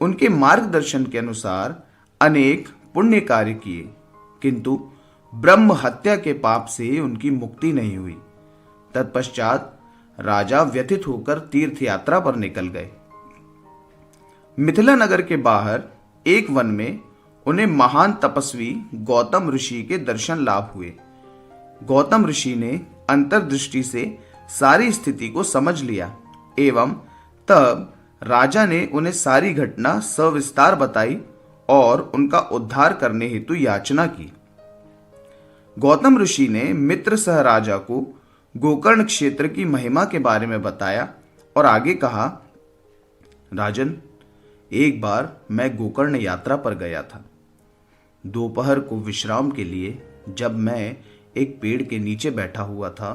उनके मार्गदर्शन के अनुसार अनेक पुण्य कार्य किए, किंतु ब्रह्म हत्या के पाप से उनकी मुक्ति नहीं हुई। तत्पश्चात राजा व्यथित होकर तीर्थ यात्रा पर निकल गए। मिथिला नगर के बाहर एक वन में उन्हें महान तपस्वी गौतम ऋषि के दर्शन लाभ हुए। गौतम ऋषि ने अंतर्दृष्टि से सारी स्थिति को समझ लिया एवं तब राजा ने उन्हें सारी घटना सविस्तार बताई और उनका उद्धार करने हेतु याचना की। गौतम ऋषि ने मित्र सह राजा को गोकर्ण क्षेत्र की महिमा के बारे में बताया और आगे कहा, राजन, एक बार मैं गोकर्ण यात्रा पर गया था। दोपहर को विश्राम के लिए जब मैं एक पेड़ के नीचे बैठा हुआ था,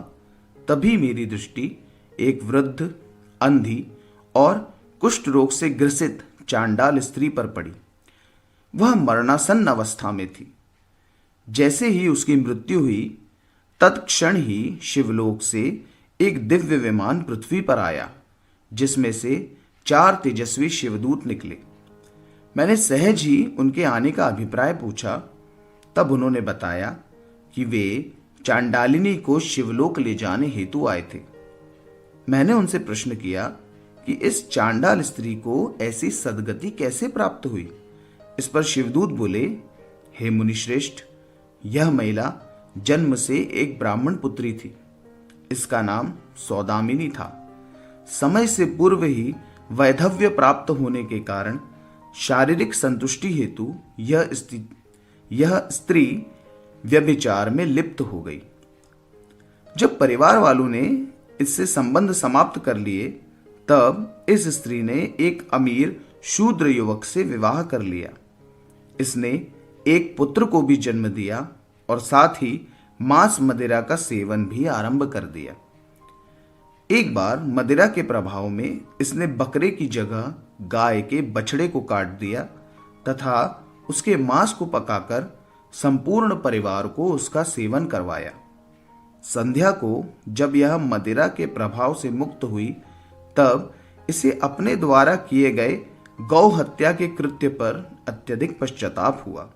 तभी मेरी दृष्टि एक वृद्ध, अंधी और कुष्ठ रोग से ग्रसित चांडाल स्त्री पर पड़ी। वह मरणासन्न अवस्था में थी। जैसे ही उसकी मृत्यु हुई, तत्क्षण ही शिवलोक से एक दिव्य विमान पृथ्वी पर आया, जिसमें से 4 तेजस्वी शिवदूत निकले। मैंने सहज ही उनके आने का अभिप्राय पूछा। तब उन्होंने बताया कि वे चांडालिनी को शिवलोक ले जाने हेतु आए थे। मैंने उनसे प्रश्न किया कि इस चांडाल स्त्री को ऐसी सद्गति कैसे प्राप्त हुई। इस पर शिवदूत बोले, हे मुनिश्रेष्ठ, यह महिला जन्म से एक ब्राह्मण पुत्री थी। इसका नाम सौदामिनी था। समय से पूर्व ही वैधव्य प्राप्त होने के कारण शारीरिक संतुष्टि हेतु यह स्त्री व्यभिचार में लिप्त हो गई। जब परिवार वालों ने इससे संबंध समाप्त कर लिए, तब इस स्त्री ने एक अमीर शूद्र युवक से विवाह कर लिया। इसने एक पुत्र को भी जन्म दिया और साथ ही मांस मदिरा का सेवन भी आरंभ कर दिया। एक बार मदिरा के प्रभाव में इसने बकरे की जगह गाय के बछड़े को काट दिया तथा उसके मांस को पकाकर संपूर्ण परिवार को उसका सेवन करवाया। संध्या को जब यह मदिरा के प्रभाव से मुक्त हुई तब इसे अपने द्वारा किए गए गौ हत्या के कृत्य पर अत्यधिक पश्चाताप हुआ।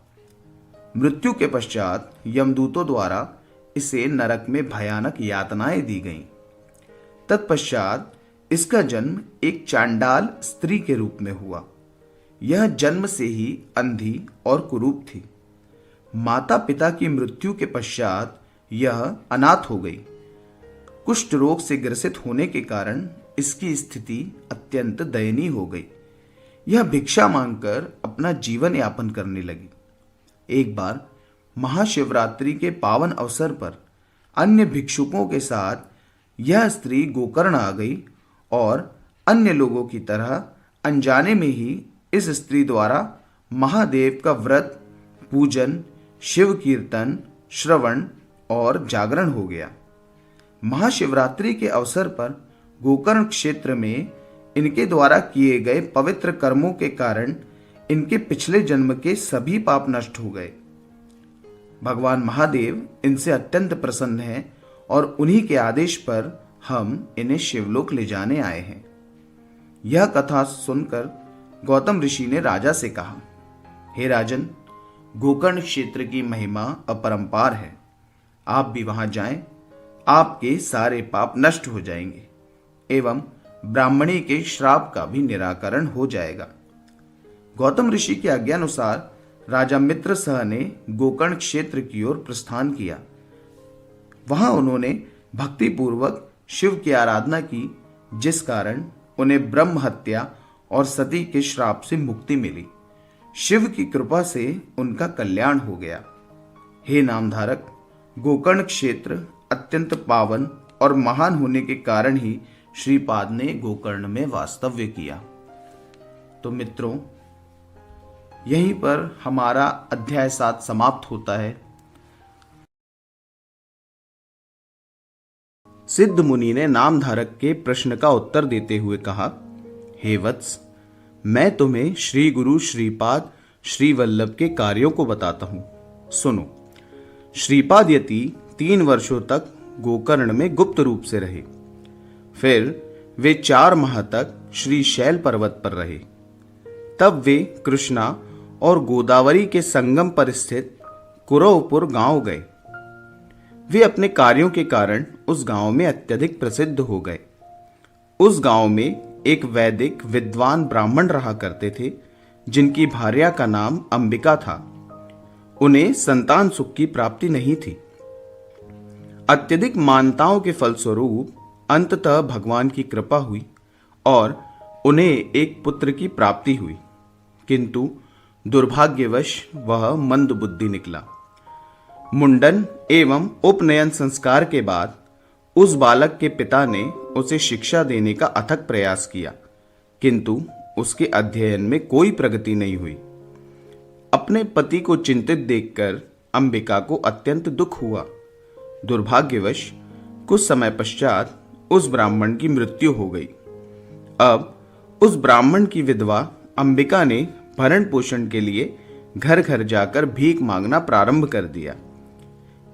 मृत्यु के पश्चात यमदूतों द्वारा इसे नरक में भयानक यातनाएं दी गईं। तत्पश्चात इसका जन्म एक चांडाल स्त्री के रूप में हुआ। यह जन्म से ही अंधी और कुरूप थी। माता पिता की मृत्यु के पश्चात यह अनाथ हो गई। कुष्ठ रोग से ग्रसित होने के कारण इसकी स्थिति अत्यंत दयनीय हो गई। यह भिक्षा मांगकर अपना जीवन यापन करने लगी। एक बार महाशिवरात्रि के पावन अवसर पर अन्य भिक्षुकों के साथ यह स्त्री गोकर्ण आ गई और अन्य लोगों की तरह अनजाने में ही इस स्त्री द्वारा महादेव का व्रत, पूजन, शिव कीर्तन, श्रवण और जागरण हो गया। महाशिवरात्रि के अवसर पर गोकर्ण क्षेत्र में इनके द्वारा किए गए पवित्र कर्मों के कारण इनके पिछले जन्म के सभी पाप नष्ट हो गए। भगवान महादेव इनसे अत्यंत प्रसन्न हैं और उन्हीं के आदेश पर हम इन्हें शिवलोक ले जाने आए हैं। यह कथा सुनकर गौतम ऋषि ने राजा से कहा, हे राजन, गोकर्ण क्षेत्र की महिमा अपरंपार है। आप भी वहां जाएं, आपके सारे पाप नष्ट हो जाएंगे एवं ब्राह्मणी के श्राप का भी निराकरण हो जाएगा। गौतम ऋषि की आज्ञानुसार राजा मित्रसह ने गोकर्ण क्षेत्र की ओर प्रस्थान किया। वहां उन्होंने भक्तिपूर्वक शिव की आराधना की, जिस कारण उन्हें ब्रह्म हत्या और सती के श्राप से मुक्ति मिली। शिव की कृपा से उनका कल्याण हो गया। हे नामधारक, गोकर्ण क्षेत्र अत्यंत पावन और महान होने के कारण ही श्रीपाद ने गोकर्ण में वास्तव्य किया। तो मित्रों, यहीं पर हमारा अध्याय 7 समाप्त होता है। सिद्ध मुनि ने नामधारक के प्रश्न का उत्तर देते हुए कहा, हे वत्स, मैं तुम्हें श्री गुरु श्रीपाद श्री वल्लभ के कार्यों को बताता हूं। सुनो। श्रीपाद यति 3 वर्षों तक गोकर्ण में गुप्त रूप से रहे। फिर वे 4 माह तक श्री शैल पर्वत पर रहे। तब वे कृष्णा और गोदावरी के संगम पर स्थित कुरवपुर गांव गए। वे अपने कार्यों के कारण उस गांव में अत्यधिक प्रसिद्ध हो गए। उस गांव में एक वैदिक विद्वान ब्राह्मण रहा करते थे, जिनकी भार्या का नाम अंबिका था। उन्हें संतान सुख की प्राप्ति नहीं थी। अत्यधिक मानताओं के फलस्वरूप अंततः भगवान की कृपा हुई और उन्हें एक पुत्र की प्राप्ति हुई, किंतु दुर्भाग्यवश वह मंद बुद्धि निकला। मुंडन एवं उपनयन संस्कार के बाद उस बालक के पिता ने उसे शिक्षा देने का अथक प्रयास किया, किंतु उसके अध्ययन में कोई प्रगति नहीं हुई। अपने पति को चिंतित देखकर अंबिका को अत्यंत दुख हुआ। दुर्भाग्यवश कुछ समय पश्चात उस ब्राह्मण की मृत्यु हो गई। अब उस ब्राह्मण की विधवा अंबिका ने भरण पोषण के लिए घर घर जाकर भीख मांगना प्रारंभ कर दिया।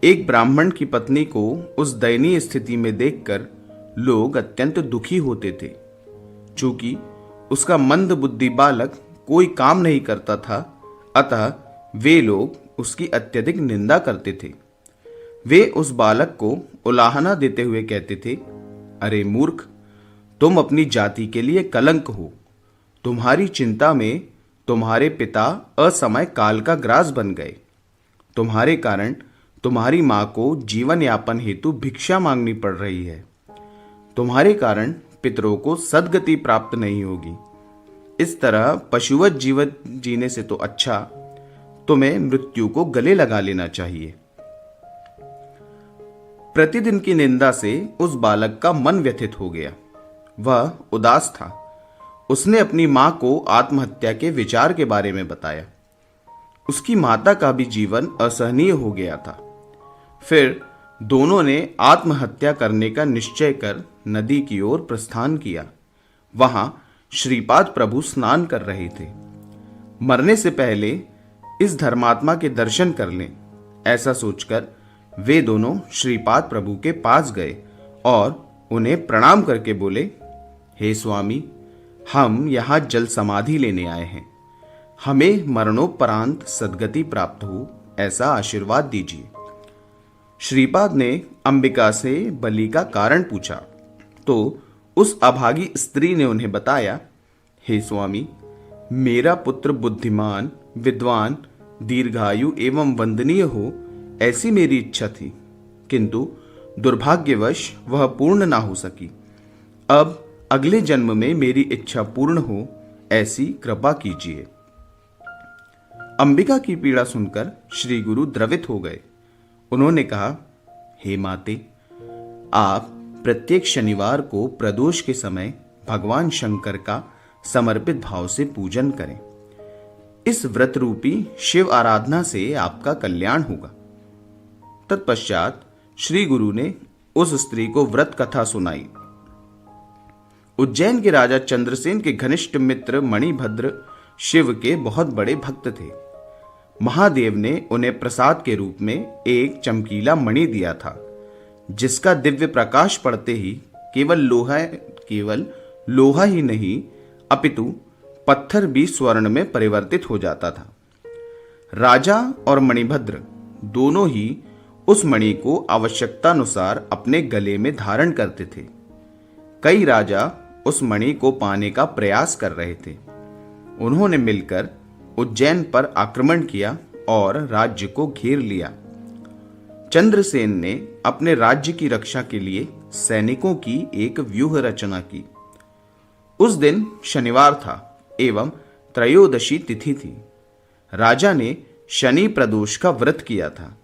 एक ब्राह्मण की पत्नी को उस दयनीय स्थिति में देखकर लोग अत्यंत दुखी होते थे। चूंकि उसका मंद बुद्धि बालक कोई काम नहीं करता था, अतः वे लोग उसकी अत्यधिक निंदा करते थे। वे उस बालक को उलाहना देते हुए कहते थे, अरे मूर्ख, तुम अपनी जाति के लिए कलंक हो। तुम्हारी चिंता में तुम्हारे पिता असमय काल का ग्रास बन गए। तुम्हारे कारण तुम्हारी मां को जीवन यापन हेतु भिक्षा मांगनी पड़ रही है। तुम्हारे कारण पितरों को सद्गति प्राप्त नहीं होगी। इस तरह पशुवत जीवन जीने से तो अच्छा तुम्हें मृत्यु को गले लगा लेना चाहिए। प्रतिदिन की निंदा से उस बालक का मन व्यथित हो गया। वह उदास था। उसने अपनी मां को आत्महत्या के विचार के बारे में बताया। उसकी माता का भी जीवन असहनीय हो गया था। फिर दोनों ने आत्महत्या करने का निश्चय कर नदी की ओर प्रस्थान किया। वहां श्रीपाद प्रभु स्नान कर रहे थे। मरने से पहले इस धर्मात्मा के दर्शन कर लें, ऐसा सोचकर वे दोनों श्रीपाद प्रभु के पास गए और उन्हें प्रणाम करके बोले, हे स्वामी, हम यहाँ जल समाधि लेने आए हैं। हमें मरणोपरांत सद्गति प्राप्त हो, ऐसा आशीर्वाद दीजिए। श्रीपाद ने अंबिका से बलि का कारण पूछा तो उस अभागी स्त्री ने उन्हें बताया, हे स्वामी, मेरा पुत्र बुद्धिमान, विद्वान, दीर्घायु एवं वंदनीय हो, ऐसी मेरी इच्छा थी, किंतु दुर्भाग्यवश वह पूर्ण ना हो सकी। अब अगले जन्म में मेरी इच्छा पूर्ण हो, ऐसी कृपा कीजिए। अंबिका की पीड़ा सुनकर श्री गुरु द्रवित हो गए। उन्होंने कहा, हे माते, आप प्रत्येक शनिवार को प्रदोष के समय भगवान शंकर का समर्पित भाव से पूजन करें। इस व्रत रूपी शिव आराधना से आपका कल्याण होगा। तत्पश्चात श्री गुरु ने उस स्त्री को व्रत कथा सुनाई। उज्जैन के राजा चंद्रसेन के घनिष्ठ मित्र मणिभद्र शिव के बहुत बड़े भक्त थे। महादेव ने उन्हें प्रसाद के रूप में एक चमकीला मणि दिया था, जिसका दिव्य प्रकाश पड़ते ही केवल लोहा ही नहीं अपितु पत्थर भी स्वर्ण में परिवर्तित हो जाता था। राजा और मणिभद्र दोनों ही उस मणि को आवश्यकतानुसार अपने गले में धारण करते थे। कई राजा उस मणि को पाने का प्रयास कर रहे थे। उन्होंने मिलकर उज्जैन पर आक्रमण किया और राज्य को घेर लिया। चंद्रसेन ने अपने राज्य की रक्षा के लिए सैनिकों की एक व्यूह रचना की। उस दिन शनिवार था एवं त्रयोदशी तिथि थी। राजा ने शनि प्रदोष का व्रत किया था,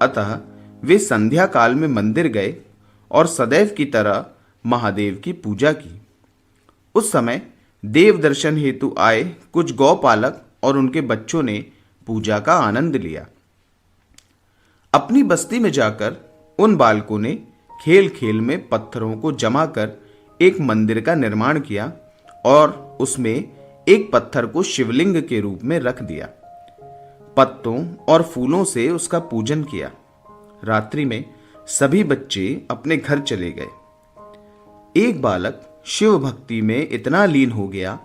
अतः वे संध्या काल में मंदिर गए और सदैव की तरह महादेव की पूजा की। उस समय देव दर्शन हेतु आए कुछ गौपालक और उनके बच्चों ने पूजा का आनंद लिया। अपनी बस्ती में जाकर उन बालकों ने खेल खेल में पत्थरों को जमा कर एक मंदिर का निर्माण किया और उसमें एक पत्थर को शिवलिंग के रूप में रख दिया। पत्तों और फूलों से उसका पूजन किया। रात्रि में सभी बच्चे अपने घर चले गए। एक बालक शिव भक्ति में इतना लीन हो गया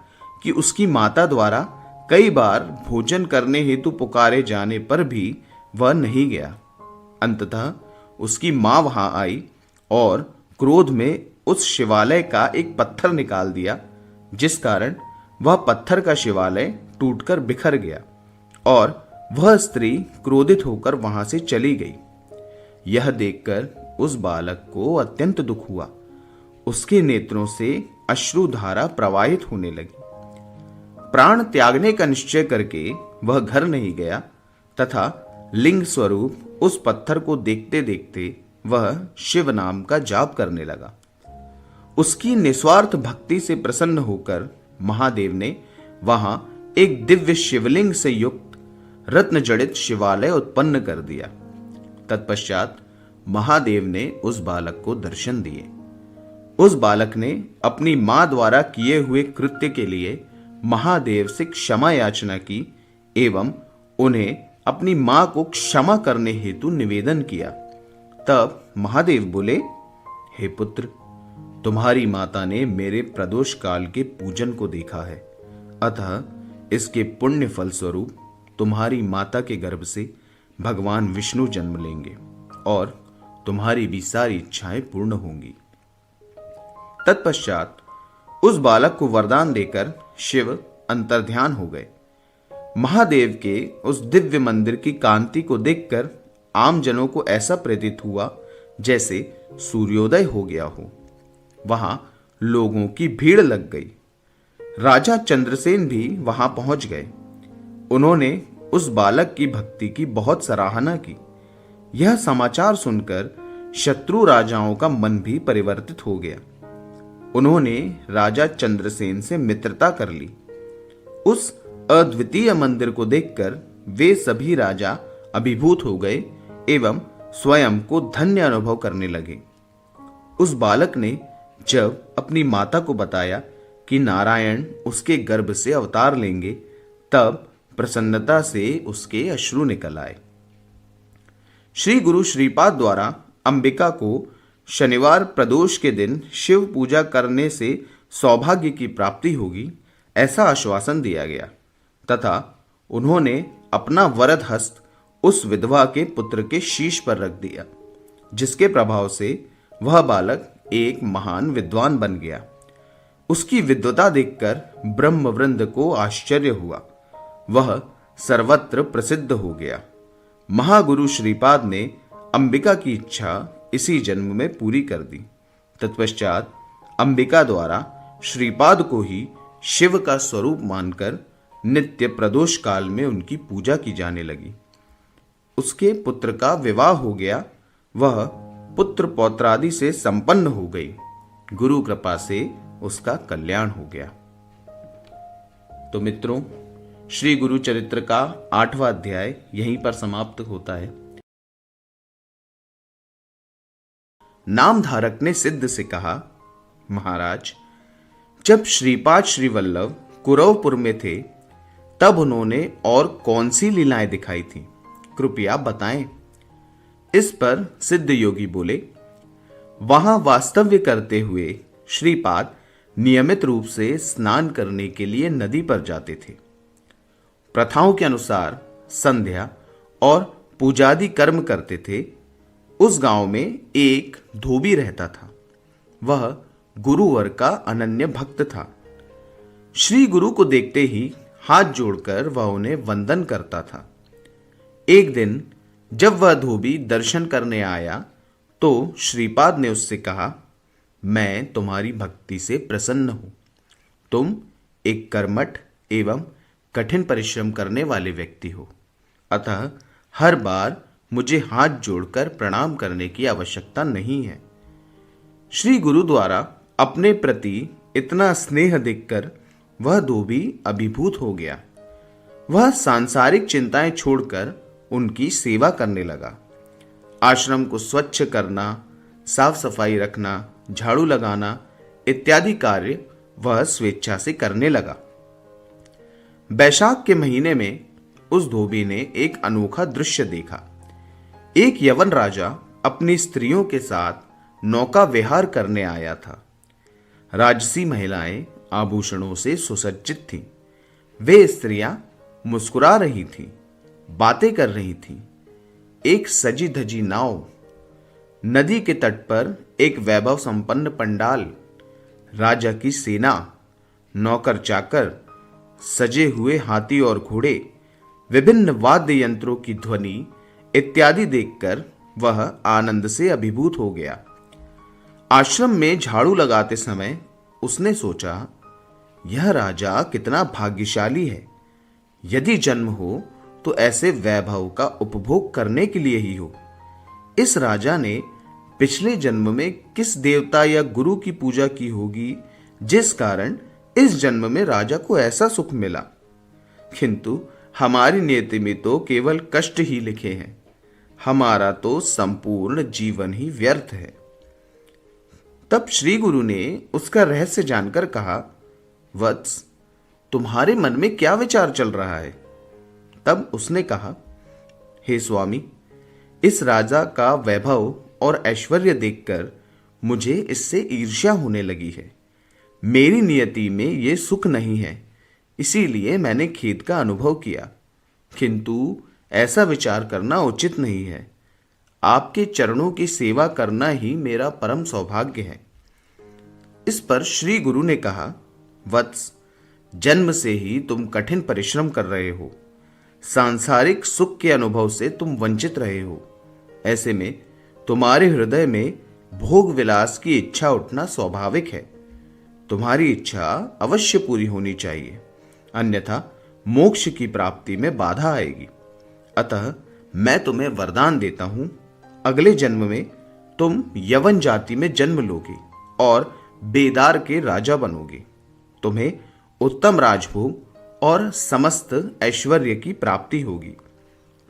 कि उसकी माता द्वारा कई बार भोजन करने हेतु पुकारे जाने पर भी वह नहीं गया। अंततः उसकी मां वहां आई और क्रोध में उस शिवालय का एक पत्थर निकाल दिया, जिस कारण वह पत्थर का शिवालय टूटकर बिखर गया और वह स्त्री क्रोधित होकर वहां से चली गई। यह देखकर उस बालक को अत्यंत दुख हुआ। उसके नेत्रों से अश्रुधारा प्रवाहित होने लगी। प्राण त्यागने का निश्चय करके वह घर नहीं गया तथा लिंग स्वरूप उस पत्थर को देखते देखते वह शिव नाम का जाप करने लगा। उसकी निस्वार्थ भक्ति से प्रसन्न होकर महादेव ने वहां एक दिव्य शिवलिंग से युक्त रत्न जड़ित शिवालय उत्पन्न कर दिया। तत्पश्चात महादेव ने उस बालक को दर्शन दिए। उस बालक ने अपनी मां द्वारा किए हुए कृत्य के लिए महादेव से क्षमा याचना की एवं उन्हें अपनी मां को क्षमा करने हेतु निवेदन किया। तब महादेव बोले, हे पुत्र, तुम्हारी माता ने मेरे प्रदोष काल के पूजन को देखा है, अतः इसके पुण्य फल स्वरूप तुम्हारी माता के गर्भ से भगवान विष्णु जन्म लेंगे और तुम्हारी भी सारी इच्छाएं पूर्ण होंगी। तत्पश्चात उस बालक को वरदान देकर शिव अंतर्ध्यान हो गए। महादेव के उस दिव्य मंदिर की कांति को देखकर आम जनों को ऐसा प्रतीत हुआ जैसे सूर्योदय हो गया हो। वहां लोगों की भीड़ लग गई। राजा चंद्रसेन भी वहां पहुंच गए। उन्होंने उस बालक की भक्ति की बहुत सराहना की। यह समाचार सुनकर शत्रु राजाओं का मन भी परिवर्तित हो गया। उन्होंने राजा चंद्रसेन से मित्रता कर ली। उस अद्वितीय मंदिर को देखकर वे सभी राजा अभिभूत हो गए एवं स्वयं को धन्य अनुभव करने लगे। उस बालक ने जब अपनी माता को बताया कि नारायण उसके गर्भ से अवतार लेंगे, तब प्रसन्नता से उसके अश्रु निकल आए। श्री गुरु श्रीपाद द्वारा अंबिका को शनिवार प्रदोष के दिन शिव पूजा करने से सौभाग्य की प्राप्ति होगी, ऐसा आश्वासन दिया गया तथा उन्होंने अपना वरद हस्त उस विधवा के पुत्र के शीश पर रख दिया, जिसके प्रभाव से वह बालक एक महान विद्वान बन गया। उसकी विद्वता देखकर ब्रह्मवृंद को आश्चर्य हुआ। वह सर्वत्र प्रसिद्ध हो गया। महागुरु श्रीपाद ने अंबिका की इच्छा इसी जन्म में पूरी कर दी। तत्पश्चात अंबिका द्वारा श्रीपाद को ही शिव का स्वरूप मानकर नित्य प्रदोष काल में उनकी पूजा की जाने लगी। उसके पुत्र का विवाह हो गया। वह पुत्र पौत्रादि से संपन्न हो गई। गुरु कृपा से उसका कल्याण हो गया। तो मित्रों, श्री गुरु चरित्र का 8वां अध्याय यहीं पर समाप्त होता है। नामधारक ने सिद्ध से कहा, महाराज, जब श्रीपाद श्रीवल्लभ कुरवपुर में थे तब उन्होंने और कौन सी लीलाएं दिखाई थी, कृपया बताएं। इस पर सिद्ध योगी बोले, वहां वास्तव्य करते हुए श्रीपाद नियमित रूप से स्नान करने के लिए नदी पर जाते थे। प्रथाओं के अनुसार संध्या और पूजादि कर्म करते थे। उस गांव में एक धोबी रहता था। वह गुरुवर का अनन्य भक्त था। श्री गुरु को देखते ही हाथ जोड़कर वह उन्हें वंदन करता था। एक दिन जब वह धोबी दर्शन करने आया तो श्रीपाद ने उससे कहा, मैं तुम्हारी भक्ति से प्रसन्न हूं। तुम एक कर्मठ एवं कठिन परिश्रम करने वाले व्यक्ति हो, अतः हर बार मुझे हाथ जोड़कर प्रणाम करने की आवश्यकता नहीं है। श्री गुरु द्वारा अपने प्रति इतना स्नेह देखकर वह धोबी अभिभूत हो गया। वह सांसारिक चिंताएं छोड़कर उनकी सेवा करने लगा। आश्रम को स्वच्छ करना, साफ सफाई रखना, झाड़ू लगाना इत्यादि कार्य वह स्वेच्छा से करने लगा। बैशाख के महीने में उस धोबी ने एक अनोखा दृश्य देखा। एक यवन राजा अपनी स्त्रियों के साथ नौका विहार करने आया था। राजसी महिलाएं आभूषणों से सुसज्जित थीं। वे स्त्रियां मुस्कुरा रही थीं, बातें कर रही थीं। एक सजी धजी नाव, नदी के तट पर एक वैभव संपन्न पंडाल, राजा की सेना, नौकर चाकर, सजे हुए हाथी और घोड़े, विभिन्न वाद्य यंत्रों की ध्वनि इत्यादि देखकर वह आनंद से अभिभूत हो गया। आश्रम में झाड़ू लगाते समय उसने सोचा, यह राजा कितना भाग्यशाली है। यदि जन्म हो तो ऐसे वैभव का उपभोग करने के लिए ही हो। इस राजा ने पिछले जन्म में किस देवता या गुरु की पूजा की होगी, जिस कारण इस जन्म में राजा को ऐसा सुख मिला। किंतु हमारी नियति में तो केवल कष्ट ही लिखे हैं। हमारा तो संपूर्ण जीवन ही व्यर्थ है। तब श्री गुरु ने उसका रहस्य जानकर कहा, वत्स, तुम्हारे मन में क्या विचार चल रहा है? तब उसने कहा, हे स्वामी, इस राजा का वैभव और ऐश्वर्य देखकर मुझे इससे ईर्ष्या होने लगी है। मेरी नियति में ये सुख नहीं है, इसीलिए मैंने खेद का अनुभव किया। किंतु ऐसा विचार करना उचित नहीं है। आपके चरणों की सेवा करना ही मेरा परम सौभाग्य है। इस पर श्री गुरु ने कहा, वत्स, जन्म से ही तुम कठिन परिश्रम कर रहे हो। सांसारिक सुख के अनुभव से तुम वंचित रहे हो। ऐसे में तुम्हारे हृदय में भोग विलास की इच्छा उठना स्वाभाविक है। तुम्हारी इच्छा अवश्य पूरी होनी चाहिए, अन्यथा मोक्ष की प्राप्ति में बाधा आएगी। अतः मैं तुम्हें वरदान देता हूं, अगले जन्म में तुम यवन जाति में जन्म लोगे और बेदार के राजा बनोगे। तुम्हें उत्तम राजभोग और समस्त ऐश्वर्य की प्राप्ति होगी।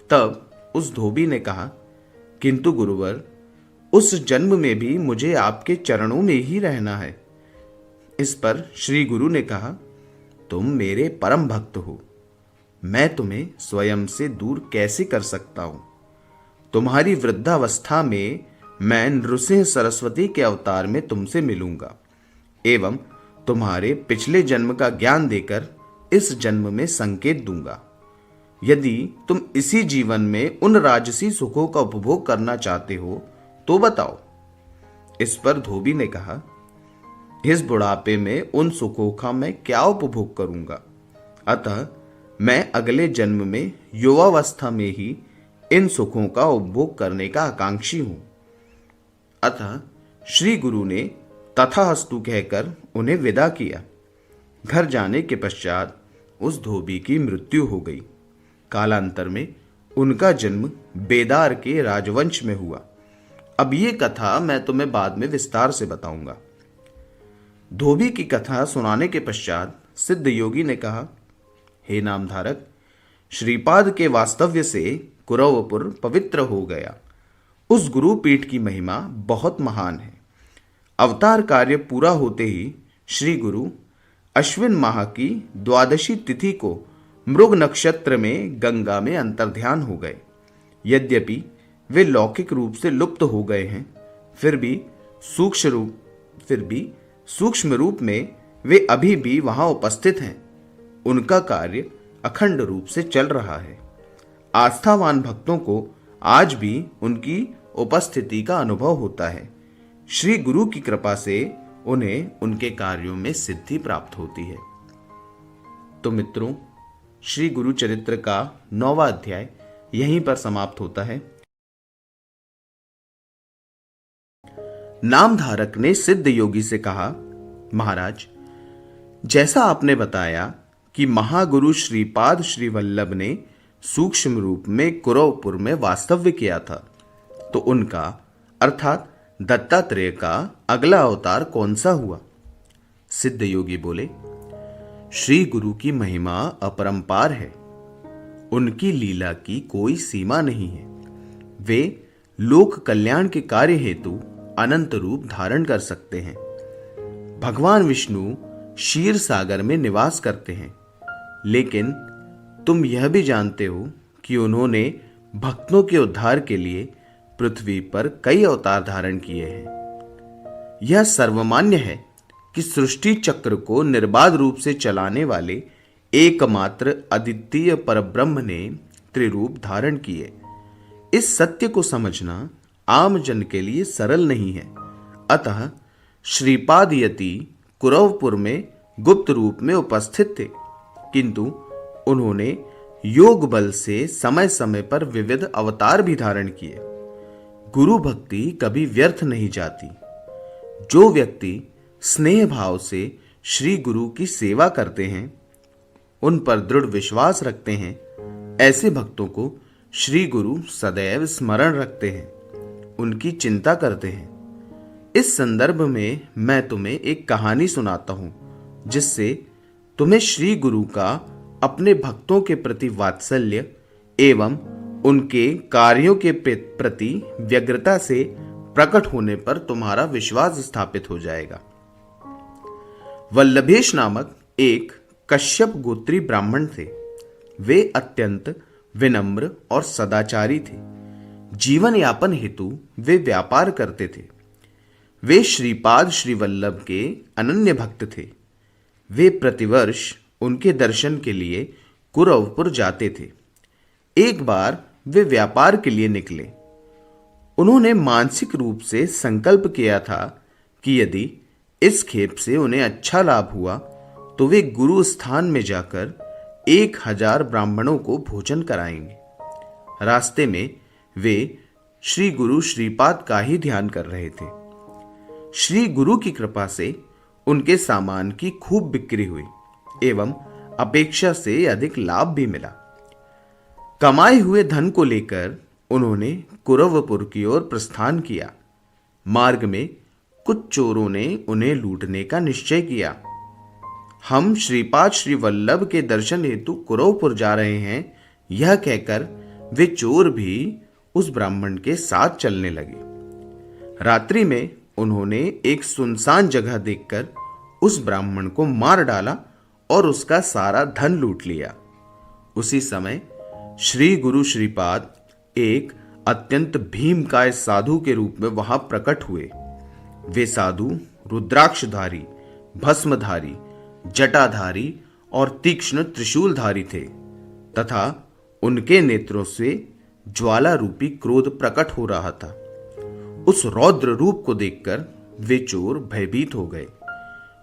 तब उस धोबी ने कहा, किंतु गुरुवर, उस जन्म में भी मुझे आपके चरणों में ही रहना है। इस पर श्री गुरु ने कहा, तुम मेरे परम भक्त हो, मैं तुम्हें स्वयं से दूर कैसे कर सकता हूं। तुम्हारी वृद्धावस्था में मैं नृसिंह सरस्वती के अवतार में तुमसे मिलूंगा एवं तुम्हारे पिछले जन्म का ज्ञान देकर इस जन्म में संकेत दूंगा। यदि तुम इसी जीवन में उन राजसी सुखों का उपभोग करना चाहते हो तो बताओ। इस पर धोबी ने कहा, इस बुढ़ापे में उन सुखों का मैं क्या उपभोग करूंगा, अतः मैं अगले जन्म में युवावस्था में ही इन सुखों का उपभोग करने का आकांक्षी हूं। अतः श्री गुरु ने तथास्तु कहकर उन्हें विदा किया। घर जाने के पश्चात उस धोबी की मृत्यु हो गई। कालांतर में उनका जन्म बेदार के राजवंश में हुआ। अब ये कथा मैं तुम्हें बाद में विस्तार से बताऊंगा। धोबी की कथा सुनाने के पश्चात सिद्ध योगी ने कहा, हे नामधारक, श्रीपाद के वास्तव्य से कुरवपुर पवित्र हो गया। उस गुरुपीठ की महिमा बहुत महान है। अवतार कार्य पूरा होते ही श्री गुरु अश्विन माह की द्वादशी तिथि को मृग नक्षत्र में गंगा में अंतर्ध्यान हो गए। यद्यपि वे लौकिक रूप से लुप्त हो गए हैं, फिर भी सूक्ष्म रूप में वे अभी भी वहां उपस्थित हैं। उनका कार्य अखंड रूप से चल रहा है। आस्थावान भक्तों को आज भी उनकी उपस्थिति का अनुभव होता है। श्री गुरु की कृपा से उन्हें उनके कार्यों में सिद्धि प्राप्त होती है। तो मित्रों, श्री गुरु चरित्र का 9वां अध्याय यहीं पर समाप्त होता है। नामधारक ने सिद्ध योगी से कहा, महाराज, जैसा आपने बताया कि महागुरु श्रीपाद श्री वल्लभ ने सूक्ष्म रूप में कुरवपुर में वास्तव्य किया था, तो उनका अर्थात दत्तात्रेय का अगला अवतार कौन सा हुआ? सिद्ध योगी बोले, श्री गुरु की महिमा अपरंपार है। उनकी लीला की कोई सीमा नहीं है। वे लोक कल्याण के कार्य हेतु अनंत रूप धारण कर सकते हैं। भगवान विष्णु क्षीर सागर में निवास करते हैं, लेकिन तुम यह भी जानते हो कि उन्होंने भक्तों के उद्धार के लिए पृथ्वी पर कई अवतार धारण किए हैं। यह सर्वमान्य है कि सृष्टि चक्र को निर्बाध रूप से चलाने वाले एकमात्र अद्वितीय परब्रह्म ने त्रिरूप धारण किए। इस सत्य को समझना आम जन के लिए सरल नहीं है। अतः श्रीपाद यति कुरवपुर में गुप्त रूप में उपस्थित थे, किंतु उन्होंने योग बल से समय समय पर विविध अवतार भी धारण किए। गुरु भक्ति कभी व्यर्थ नहीं जाती। जो व्यक्ति स्नेह भाव से श्री गुरु की सेवा करते हैं, उन पर दृढ़ विश्वास रखते हैं, ऐसे भक्तों को श्री गुरु सदैव स्मरण रखते हैं, उनकी चिंता करते हैं। इस संदर्भ में मैं तुम्हें एक कहानी सुनाता हूं, जिससे तुम्हें श्री गुरु का अपने भक्तों के प्रति वात्सल्य एवं उनके कार्यों के प्रति व्यग्रता से प्रकट होने पर तुम्हारा विश्वास स्थापित हो जाएगा। वल्लभेश नामक एक कश्यप गोत्री ब्राह्मण थे। वे अत्यंत विनम्र और सदाचारी थे। जीवन यापन हेतु वे व्यापार करते थे। वे श्रीपाद श्री वल्लभ के अनन्य भक्त थे। वे प्रतिवर्ष उनके दर्शन के लिए कुरवपुर जाते थे। एक बार वे व्यापार के लिए निकले। उन्होंने मानसिक रूप से संकल्प किया था कि यदि इस खेप से उन्हें अच्छा लाभ हुआ तो वे गुरु स्थान में जाकर 1000 ब्राह्मणों को भोजन कराएंगे। रास्ते में वे श्री गुरु श्रीपाद का ही ध्यान कर रहे थे। श्री गुरु की कृपा से उनके सामान की खूब बिक्री हुई एवं अपेक्षा से अधिक लाभ भी मिला। कमाए हुए धन को लेकर उन्होंने कुरवपुर की ओर प्रस्थान किया। मार्ग में कुछ चोरों ने उन्हें लूटने का निश्चय किया। हम श्रीपाद श्री वल्लभ के दर्शन हेतु कुरवपुर जा रहे हैं, यह कहकर वे चोर भी उस ब्राह्मण के साथ चलने लगे। रात्रि में उन्होंने एक सुनसान जगह देखकर उस ब्राह्मण को मार डाला और उसका सारा धन लूट लिया। उसी समय श्री गुरु श्रीपाद एक अत्यंत भीमकाय साधु के रूप में वहां प्रकट हुए। वे साधु रुद्राक्षधारी, भस्मधारी, जटाधारी और तीक्ष्ण त्रिशूलधारी थे तथा उनके नेत्रों से ज्वाला रूपी क्रोध प्रकट हो रहा था। उस रौद्र रूप को देखकर वे चोर भयभीत हो गए।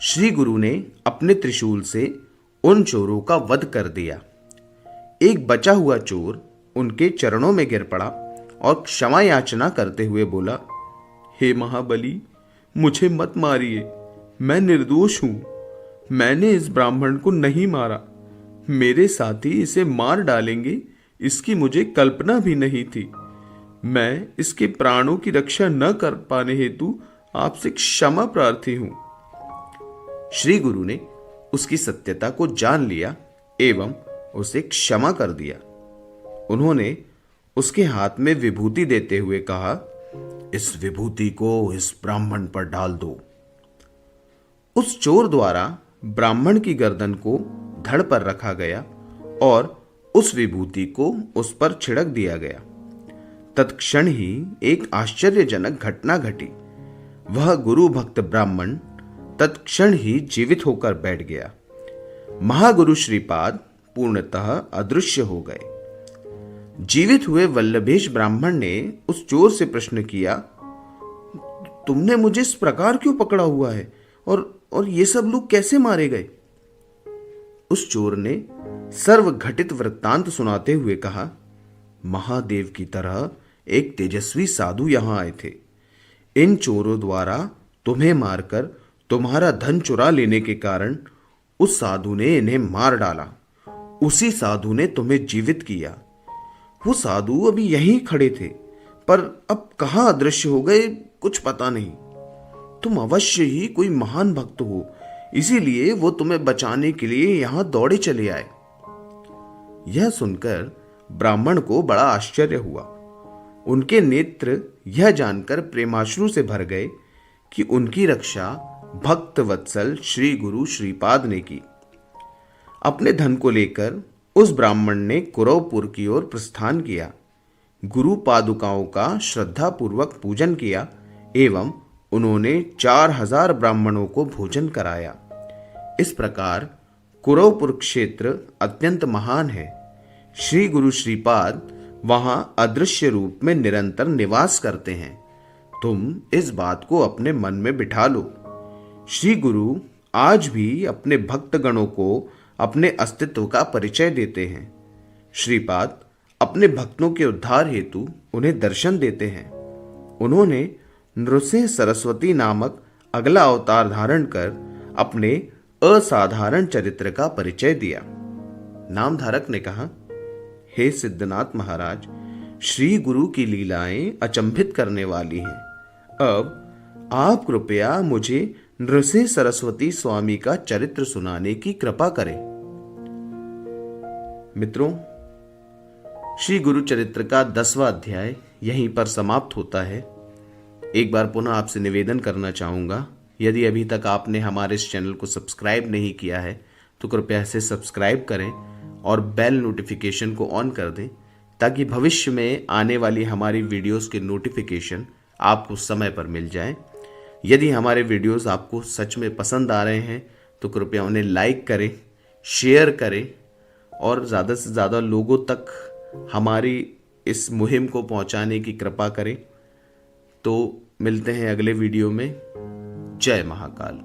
श्री गुरु ने अपने त्रिशूल से उन चोरों का वध कर दिया। एक बचा हुआ चोर उनके चरणों में गिर पड़ा और क्षमा याचना करते हुए बोला, हे महाबली, मुझे मत मारिए, मैं निर्दोष हूं। मैंने इस ब्राह्मण को नहीं मारा। मेरे साथी इसे मार डालेंगे इसकी मुझे कल्पना भी नहीं थी। मैं इसके प्राणों की रक्षा न कर पाने हेतु आपसे क्षमा प्रार्थी हूं। श्री गुरु ने उसकी सत्यता को जान लिया एवं उसे क्षमा कर दिया। उन्होंने उसके हाथ में विभूति देते हुए कहा, इस विभूति को इस ब्राह्मण पर डाल दो। उस चोर द्वारा ब्राह्मण की गर्दन को धड़ पर रखा गया और उस विभूति को उस पर छिड़क दिया गया। तत्क्षण ही एक आश्चर्यजनक घटना घटी। वह गुरु भक्त ब्राह्मण तत्क्षण ही जीवित होकर बैठ गया। महागुरु श्रीपाद पूर्णतः अदृश्य हो गए। जीवित हुए वल्लभेश ब्राह्मण ने उस चोर से प्रश्न किया, तुमने मुझे इस प्रकार क्यों पकड़ा हुआ है और ये सब लोग कैसे मारे गए? उस चोर ने सर्वघटित वृत्तांत सुनाते हुए कहा, महादेव की तरह एक तेजस्वी साधु यहां आए थे। इन चोरों द्वारा तुम्हें मारकर तुम्हारा धन चुरा लेने के कारण उस साधु ने इन्हें मार डाला। उसी साधु ने तुम्हें जीवित किया। वो साधु अभी यहीं खड़े थे, पर अब कहां अदृश्य हो गए कुछ पता नहीं। तुम अवश्य ही कोई महान भक्त हो, इसीलिए वो तुम्हें बचाने के लिए यहां दौड़े चले आए। यह सुनकर ब्राह्मण को बड़ा आश्चर्य हुआ। उनके नेत्र यह जानकर प्रेमाश्रु से भर गए कि उनकी रक्षा भक्त वत्सल श्री गुरु श्रीपाद ने की। अपने धन को लेकर उस ब्राह्मण ने कुरवपुर की ओर प्रस्थान किया। गुरु पादुकाओं का श्रद्धा पूर्वक पूजन किया एवं उन्होंने 4000 ब्राह्मणों को भोजन कराया। इस प्रकार कुरवपुर क्षेत्र अत्यंत महान है। श्री गुरु श्रीपाद वहां अदृश्य रूप में निरंतर निवास करते हैं। तुम इस बात को अपने मन में बिठा लो। श्री गुरु आज भी अपने भक्तगणों को अपने अस्तित्व का परिचय देते हैं। श्रीपाद अपने भक्तों के उद्धार हेतु उन्हें दर्शन देते हैं। उन्होंने नृसिंह सरस्वती नामक अगला अवतार धारण कर अपने असाधारण चरित्र का परिचय दिया। नामधारक ने कहा, हे सिद्धनाथ महाराज, श्री गुरु की लीलाएं अचंभित करने वाली हैं। अब आप कृपया मुझे नृसिंह सरस्वती स्वामी का चरित्र सुनाने की कृपा करें। मित्रों, श्री गुरु चरित्र का 10वां अध्याय यहीं पर समाप्त होता है। एक बार पुनः आपसे निवेदन करना चाहूंगा, यदि अभी तक आपने हमारे इस चैनल को सब्सक्राइब नहीं किया है तो कृपया इसे सब्सक्राइब करें और बेल नोटिफिकेशन को ऑन कर दें, ताकि भविष्य में आने वाली हमारी वीडियोस के नोटिफिकेशन आपको समय पर मिल जाएं। यदि हमारे वीडियोस आपको सच में पसंद आ रहे हैं तो कृपया उन्हें लाइक करें, शेयर करें और ज़्यादा से ज़्यादा लोगों तक हमारी इस मुहिम को पहुंचाने की कृपा करें। तो मिलते हैं अगले वीडियो में। जय महाकाल।